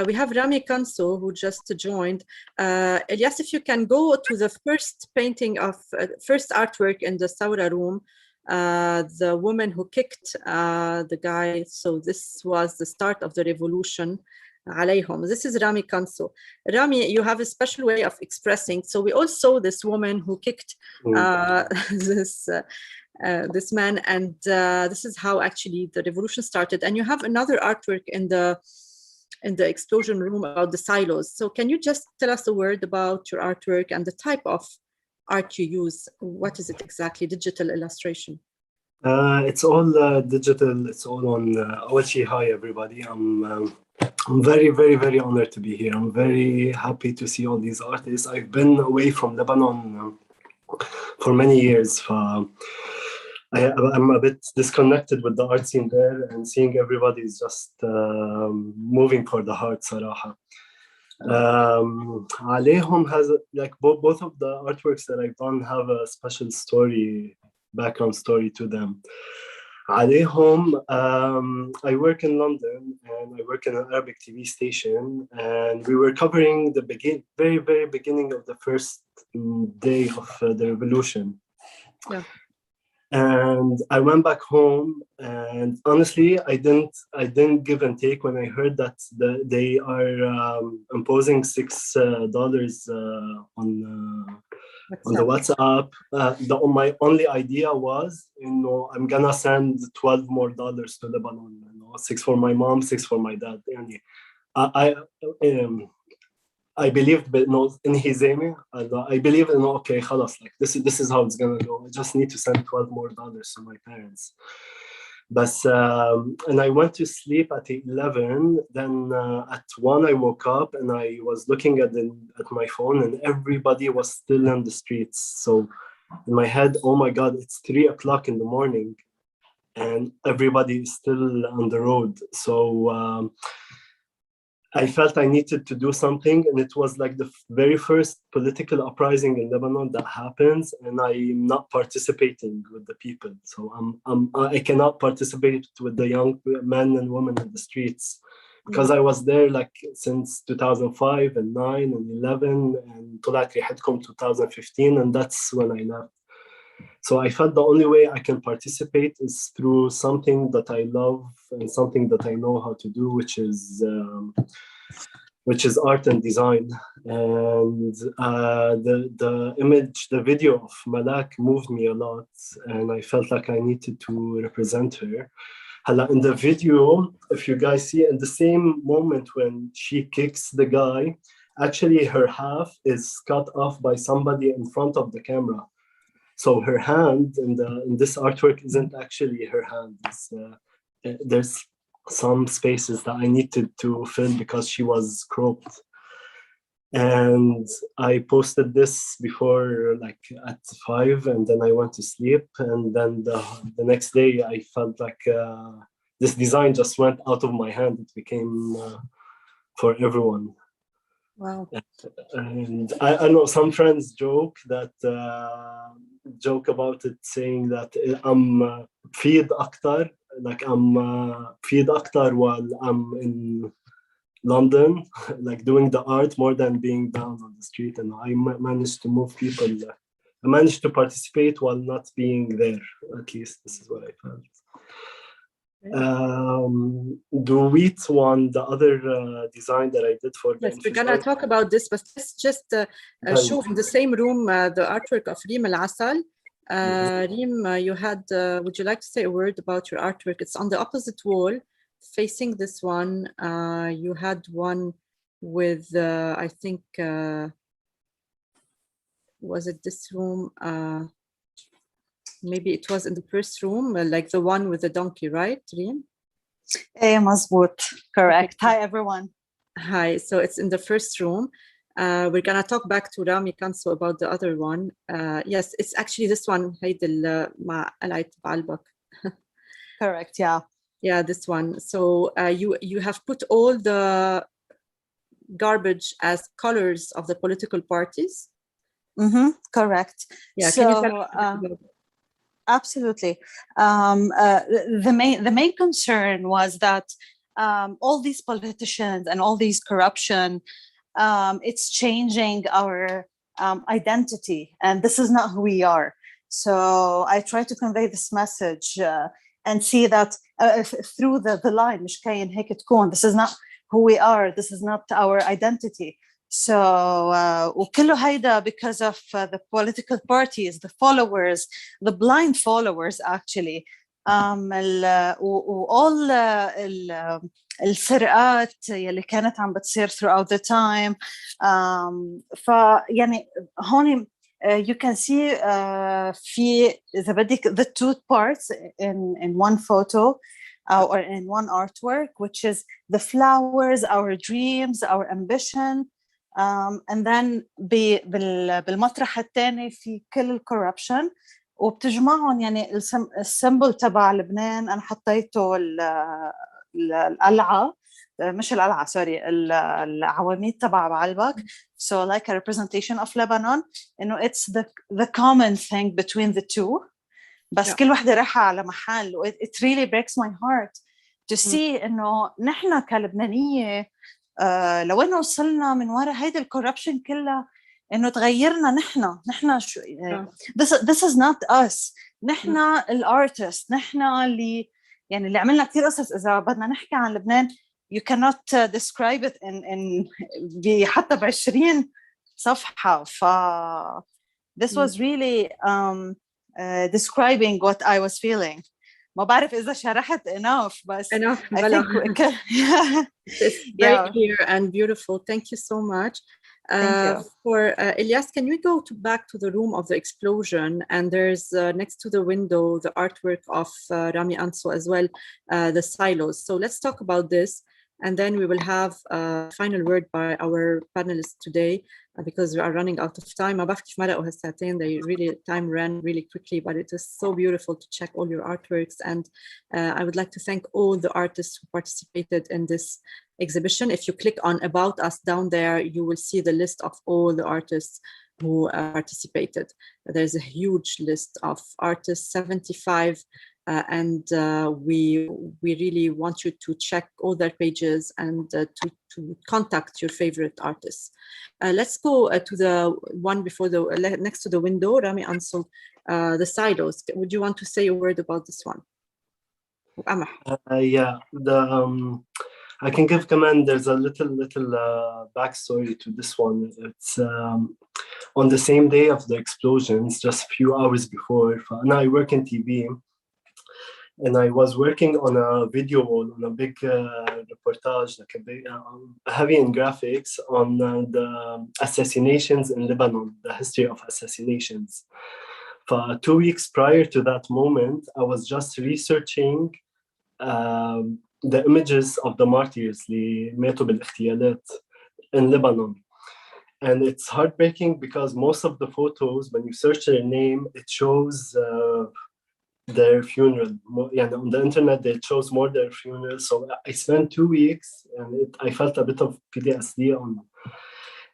We have Rami Kanso, who just joined. Elias, if you can go to the first painting of first artwork in the Saura room, the woman who kicked the guy. So this was the start of the revolution. Alayhom. This is Rami Kanso. Rami, you have a special way of expressing. So we all saw this woman who kicked this man, and this is how actually the revolution started. And you have another artwork in the explosion room about the silos. So can you just tell us a word about your artwork and the type of art you use? What is it exactly? Digital illustration? It's all digital. It's all on. Hi, everybody. I'm very, very, very honored to be here. I'm very happy to see all these artists. I've been away from Lebanon for many years. I'm a bit disconnected with the art scene there, and seeing everybody is just moving for the heart, صراحة. Alayhom has, like, both of the artworks that I've done have a special background story to them. Alayhom, I work in London and I work in an Arabic TV station, and we were covering the very, very beginning of the first day of the revolution. Yeah. And I went back home, and honestly, I didn't give and take when I heard that they are imposing $6 on the WhatsApp. My only idea was, I'm gonna send $12 more to Lebanon. 6 for my mom, 6 for my dad. I believed, but in Hizemi, I believe in okay, خلاص, like this is how it's gonna go. I just need to send $12 more to my parents. But and I went to sleep at 11. Then at 1 I woke up and I was looking at my phone, and everybody was still in the streets. So in my head, oh my God, it's 3 o'clock in the morning, and everybody is still on the road. So I felt I needed to do something, and it was like the very first political uprising in Lebanon that happens, and I'm not participating with the people. So I cannot participate with the young men and women in the streets, because I was there like since 2005 and 9 and 11, and طلعت ريحتكم 2015, and that's when I left. So I felt the only way I can participate is through something that I love and something that I know how to do, which is art and design. And the image, the video of Malak moved me a lot, and I felt like I needed to represent her. In the video, if you guys see, in the same moment when she kicks the guy, actually her half is cut off by somebody in front of the camera. So her hand in this artwork isn't actually her hand. There's some spaces that I needed to fill because she was cropped. And I posted this before, like at 5, and then I went to sleep. And then the next day, I felt like this design just went out of my hand. It became for everyone. Wow. And I know some friends joke about it, saying that I'm feed aktar, like I'm feed aktar while I'm in London, like doing the art more than being down on the street. And I managed to move people. I managed to participate while not being there. At least this is what I felt. Do we want the other design that I did for the Yes, we're gonna talk about this, but let's just show in the same room the artwork of Reem Al Asal. Reem, you had, would you like to say a word about your artwork? It's on the opposite wall, facing this one. You had one with, I think, was it this room? Maybe it was in the first room, like the one with the donkey, right, Reem? مظبوط. Correct. Hi, everyone. Hi. So it's in the first room. We're gonna talk back to Rami Kanso about the other one. Yes, it's actually this one. مع قلعة بعلبك. Correct. Yeah. Yeah, this one. So you have put all the garbage as colors of the political parties. Mm-hmm. Correct. Yeah. So, can you tell us about it? Absolutely. The main concern was that all these politicians and all these corruption, it's changing our identity, and this is not who we are. So I try to convey this message and see that through the line, مش كاين هيك تكون. This is not who we are. This is not our identity. So وكله هيدا because of the political parties, the followers, the blind followers actually. وall السرقات يلي كانت عم بتصير throughout the time. فيعني هون you can see في إذا بدك the two parts in one photo or in one artwork, which is the flowers, our dreams, our ambition. And then بالمطرح الثاني في كل الكوربشن، وبتجمعهم يعني السيمبل تبع لبنان. أنا حطيته القلعة، مش القلعة سوري، العواميد تبع بعلبك. So like a representation of Lebanon, إنه it's the common thing between the two. بس كل وحدة رايحة على محل. It really breaks my heart to see إنه نحن كلبنانية لو إنه وصلنا من وراء هيدا الكوربشن كلها، إنه تغيرنا نحن شو this is not us. نحن الارتست، نحن اللي يعني اللي عملنا كثير قصص. إذا بدنا نحكي عن لبنان you cannot describe it in حتى ب20 صفحة. this was really describing what I was feeling. ما بعرف إذا شرحت enough, بس I think it's very clear and beautiful. Thank you so much. Thank you. For Elias, can we go back to the room of the explosion? And there's next to the window the artwork of Rami Anso as well, the silos. So let's talk about this. And then we will have a final word by our panelists today because we are running out of time. They really, time ran really quickly, but it is so beautiful to check all your artworks. And I would like to thank all the artists who participated in this exhibition. If you click on About Us down there, you will see the list of all the artists who participated. There's a huge list of artists, 75, and we really want you to check all their pages and to contact your favorite artists. Let's go to the one before the next to the window, Rami Ansel, the silos. Would you want to say a word about this one? Yeah, I can give command. There's a little backstory to this one. It's on the same day of the explosions, just a few hours before. And I work in TV, and I was working on a video wall, on a big reportage, like a big, heavy in graphics on the assassinations in Lebanon, the history of assassinations. For 2 weeks prior to that moment, I was just researching the images of the martyrs اللي ماتوا بالاغتيالات in Lebanon. And it's heartbreaking because most of the photos, when you search their name, it shows their funeral. Yeah, on the internet, it shows more their funeral. So I spent 2 weeks, and I felt a bit of PTSD on.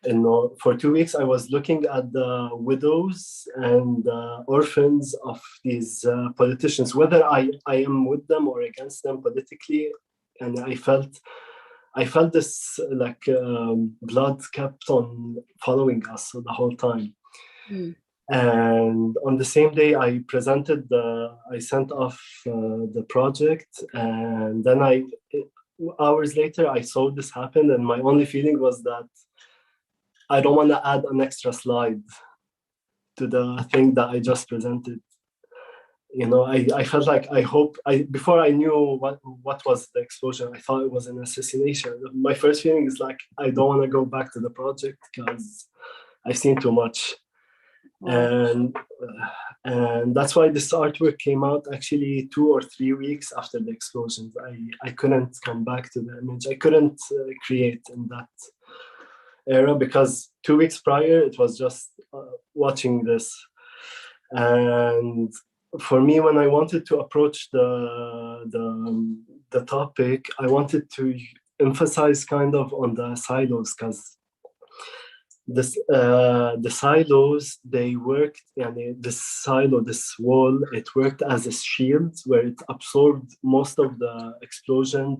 And for 2 weeks, I was looking at the widows and orphans of these politicians, whether I am with them or against them politically. And I felt this like blood kept on following us the whole time. Mm. And on the same day, I sent off the project, and then hours later, I saw this happen, and my only feeling was that I don't want to add an extra slide to the thing that I just presented. You know, I felt like before I knew what was the explosion, I thought it was an assassination. My first feeling is like, I don't want to go back to the project because I've seen too much. And that's why this artwork came out actually 2 or 3 weeks after the explosions. I couldn't come back to the image. I couldn't create in that era because 2 weeks prior, it was just watching this. And for me, when I wanted to approach the topic, I wanted to emphasize kind of on the silos because the silos, they worked, this wall, it worked as a shield where it absorbed most of the explosion.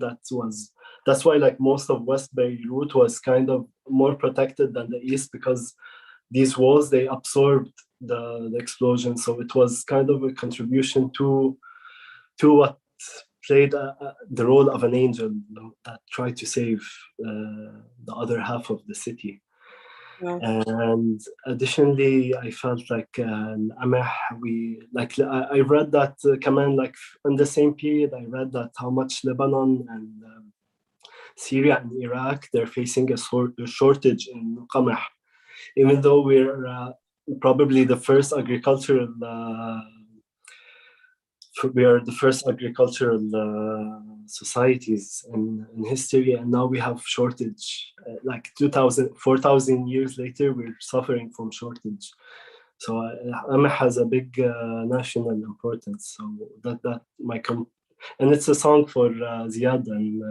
That's why like most of West Beirut was kind of more protected than the East, because these walls, they absorbed the explosion. So it was kind of a contribution to what played the role of an angel, that tried to save the other half of the city. Wow. And additionally, I felt like I read that Kaman, like in the same period, I read that how much Lebanon and Syria and Iraq, they're facing a shortage in qamah, even though we're probably the first agricultural societies in history, and now we have shortage. Like 4,000 years later, we're suffering from shortage. So qamah has a big national importance. So and it's a song for Ziad and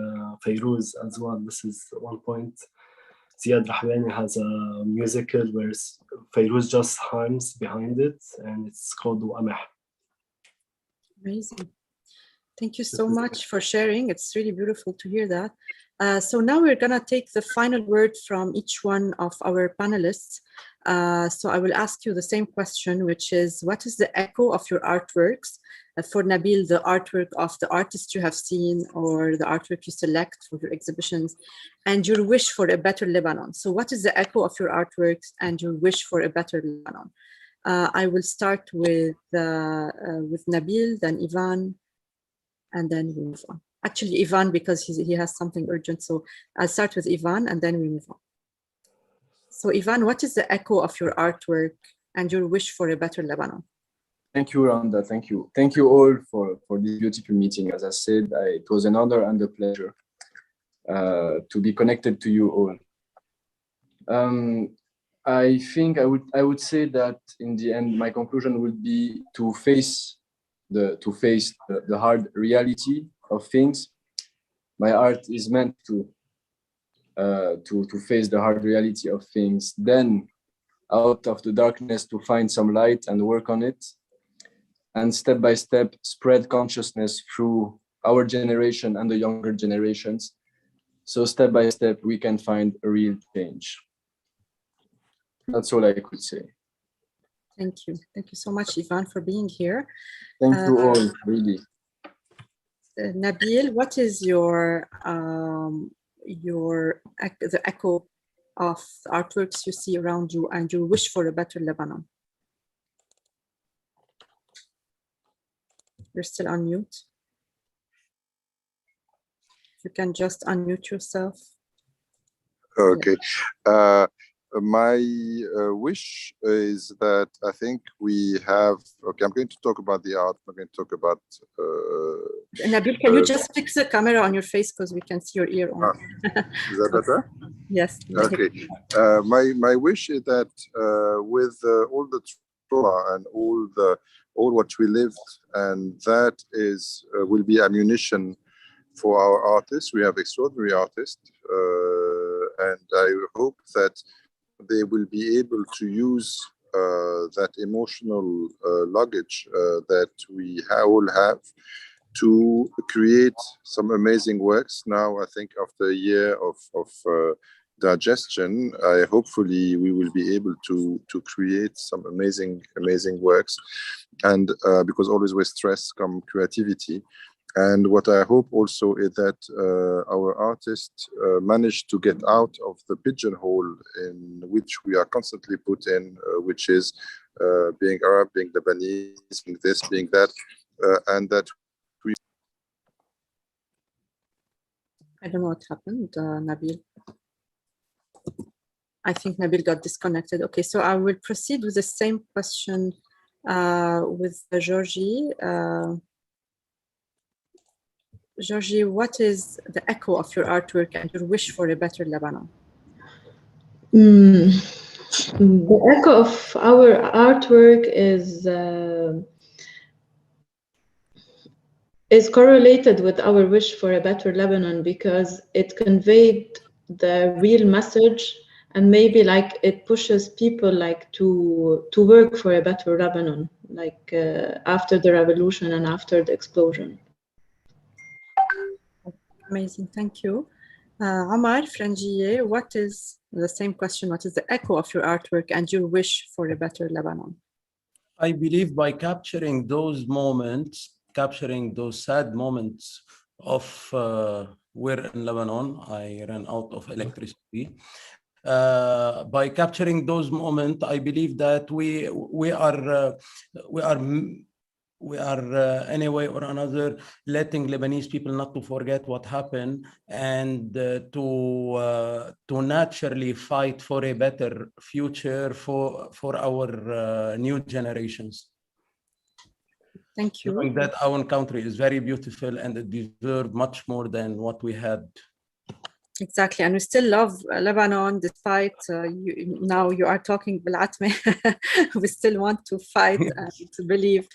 Fairuz as well. This is one point. Ziad Rahbani has a musical where Fairuz just hums behind it, and it's called Qamah. Amazing. Thank you so much for sharing. It's really beautiful to hear that. So now we're going to take the final word from each one of our panelists. So I will ask you the same question, which is, what is the echo of your artworks? For Nabil, the artwork of the artist you have seen or the artwork you select for your exhibitions, and your wish for a better Lebanon. So what is the echo of your artworks and your wish for a better Lebanon? I will start with Nabil, then Ivan, and then we move on. Actually, Ivan, because he has something urgent. So I'll start with Ivan and then we move on. So Ivan, what is the echo of your artwork and your wish for a better Lebanon? Thank you, Randa. Thank you. Thank you all for this beautiful meeting. As I said, it was an honor and a pleasure. to be connected to you all. I think I would say that in the end, my conclusion would be to face the hard reality of things. My art is meant to face the hard reality of things, then out of the darkness to find some light and work on it, and step by step spread consciousness through our generation and the younger generations. So step by step we can find a real change. That's all I could say. Thank you. Thank you so much, Ivan, for being here. Thank you all, really. Nabil, what is the echo of artworks you see around you and your wish for a better Lebanon? You're still on mute. You can just unmute yourself. Okay. My wish is that I think we have, okay, I'm going to talk about the art. I'm going to talk about... Nabil, can you just fix the camera on your face because we can see your ear on? Is that better? Yes. Okay. My wish is that with all the trauma and all what we lived, and that is will be ammunition for our artists. We have extraordinary artists, and I hope that they will be able to use that emotional luggage that we all have to create some amazing works. Now, I think after a year of digestion, hopefully we will be able to create some amazing works. And because always with stress comes creativity. And what I hope also is that our artists manage to get out of the pigeonhole in which we are constantly put in, which is being Arab, being Lebanese, being this, being that, and that we... I don't know what happened, Nabil. I think Nabil got disconnected. Okay, so I will proceed with the same question with Georgie. Georgie, what is the echo of your artwork and your wish for a better Lebanon? The echo of our artwork is correlated with our wish for a better Lebanon because it conveyed the real message, and maybe like it pushes people like to work for a better Lebanon, like after the revolution and after the explosion. Amazing, thank you. Omar Frangier, what is the same question? What is the echo of your artwork and your wish for a better Lebanon? I believe by capturing those moments, capturing those sad moments of we're in Lebanon, I ran out of electricity. By capturing those moments, I believe that we are any way or another letting Lebanese people not to forget what happened and to naturally fight for a better future for our new generations. Thank you. Knowing that our country is very beautiful and it deserves much more than what we had. Exactly, and we still love Lebanon despite now you are talking بالعتمة. We still want to fight and to believe.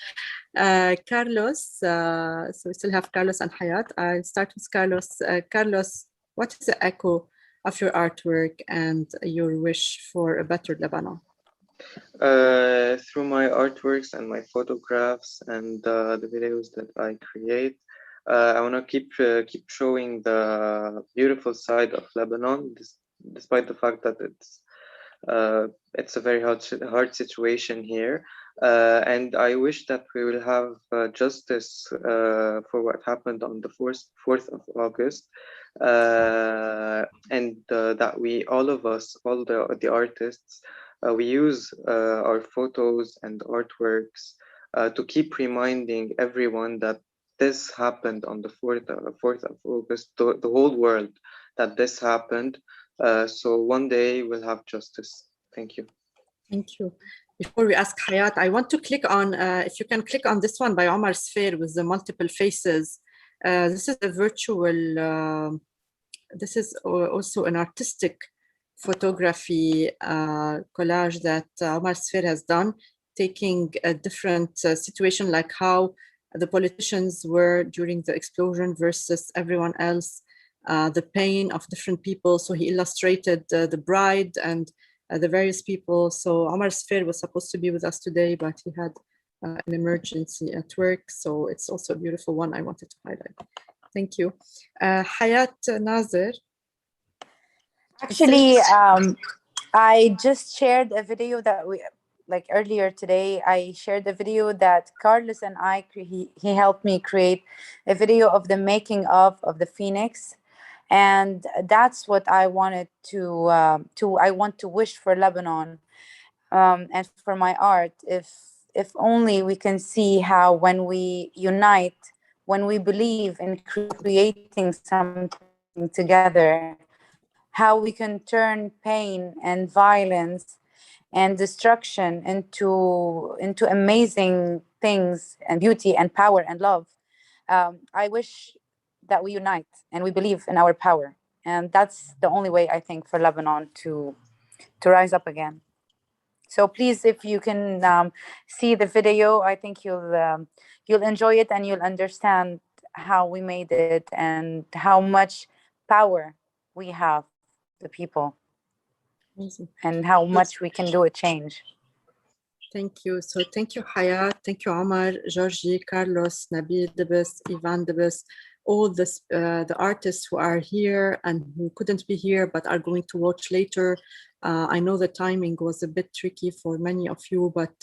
Carlos, so we still have Carlos and Hayat. I'll start with Carlos. Carlos, what is the echo of your artwork and your wish for a better Lebanon? Through my artworks and my photographs and the videos that I create, I want to keep showing the beautiful side of Lebanon, despite the fact that it's a very hard situation here. And I wish that we will have justice for what happened on the 4th of August, and that all of us, all the artists, we use our photos and artworks to keep reminding everyone that this happened on the 4th of August, the whole world, that this happened. So one day we'll have justice. Thank you. Thank you. Before we ask Hayat, I want to click on, if you can click on this one by Omar Sphere with the multiple faces. This is a virtual this is also an artistic photography collage that Omar Sfer has done, taking a different situation, like how the politicians were during the explosion versus everyone else, the pain of different people. So he illustrated the bride and the various people. So Omar Sfer was supposed to be with us today, but he had an emergency at work. So it's also a beautiful one I wanted to highlight. Thank you. Hayat Nazir. Actually, I just shared a video that we, like earlier today, I shared a video that Carlos and he helped me create a video of the making of the Phoenix. And that's what I wanted I want to wish for Lebanon and for my art. If only we can see how when we unite, when we believe in creating something together, how we can turn pain and violence and destruction into amazing things and beauty and power and love. I wish that we unite and we believe in our power, and that's the only way I think for Lebanon to rise up again. So please, if you can see the video, I think you'll enjoy it and you'll understand how we made it and how much power we have, the people. Amazing. And how much we can do a change. Thank you. So thank you, Hayat. Thank you, Omar, Georgie, Carlos, Nabil Debes, Ivan Debes, all this, the artists who are here and who couldn't be here but are going to watch later. I know the timing was a bit tricky for many of you, but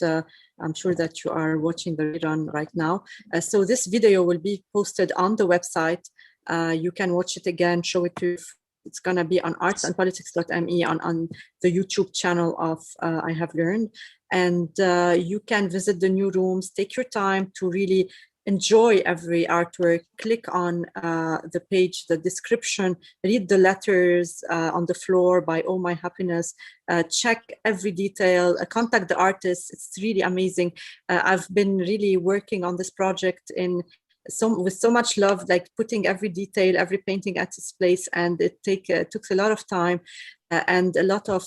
I'm sure that you are watching the rerun right now. So this video will be posted on the website. You can watch it again, show it to. It's going to be on artsandpolitics.me on the YouTube channel of I Have Learned. And you can visit the new rooms, take your time to really enjoy every artwork, click on the page, the description, read the letters on the floor by Oh My Happiness, check every detail, contact the artists. It's really amazing. I've been really working on this project with so much love, like putting every detail, every painting at its place, and it took a lot of time and a lot of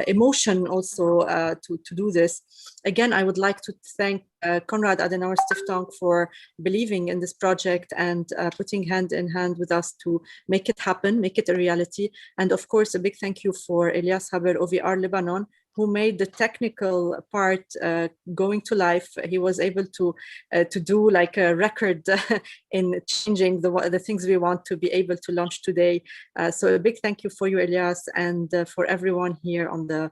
emotion also to do this. Again, I would like to thank Konrad Adenauer Stiftung for believing in this project and putting hand in hand with us to make it happen, make it a reality. And of course, a big thank you for Elias Haber, OVR Lebanon, who made the technical part going to life. He was able to do like a record in changing the things we want to be able to launch today. So a big thank you for you, Elias, and for everyone here on the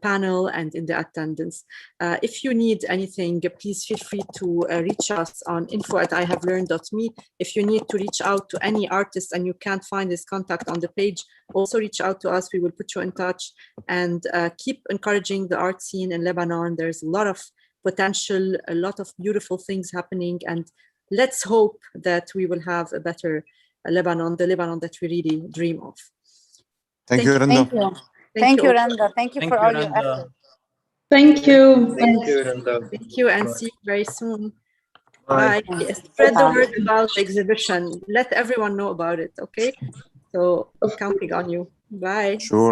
panel and in the attendance. If you need anything, please feel free to reach us on info@ihavelearned.me. If you need to reach out to any artist and you can't find his contact on the page, also reach out to us. We will put you in touch, and keep encouraging the art scene in Lebanon. There's a lot of potential, a lot of beautiful things happening, and let's hope that we will have a better Lebanon, the Lebanon that we really dream of. Thank you, Randa. Thank you. Thank you, Randa. Thank you for all your effort. Thank you. Thank you, Randa. Thank you, and see you very soon. Bye. Bye. Spread the word about the exhibition. Let everyone know about it, okay? So counting on you. Bye. Sure.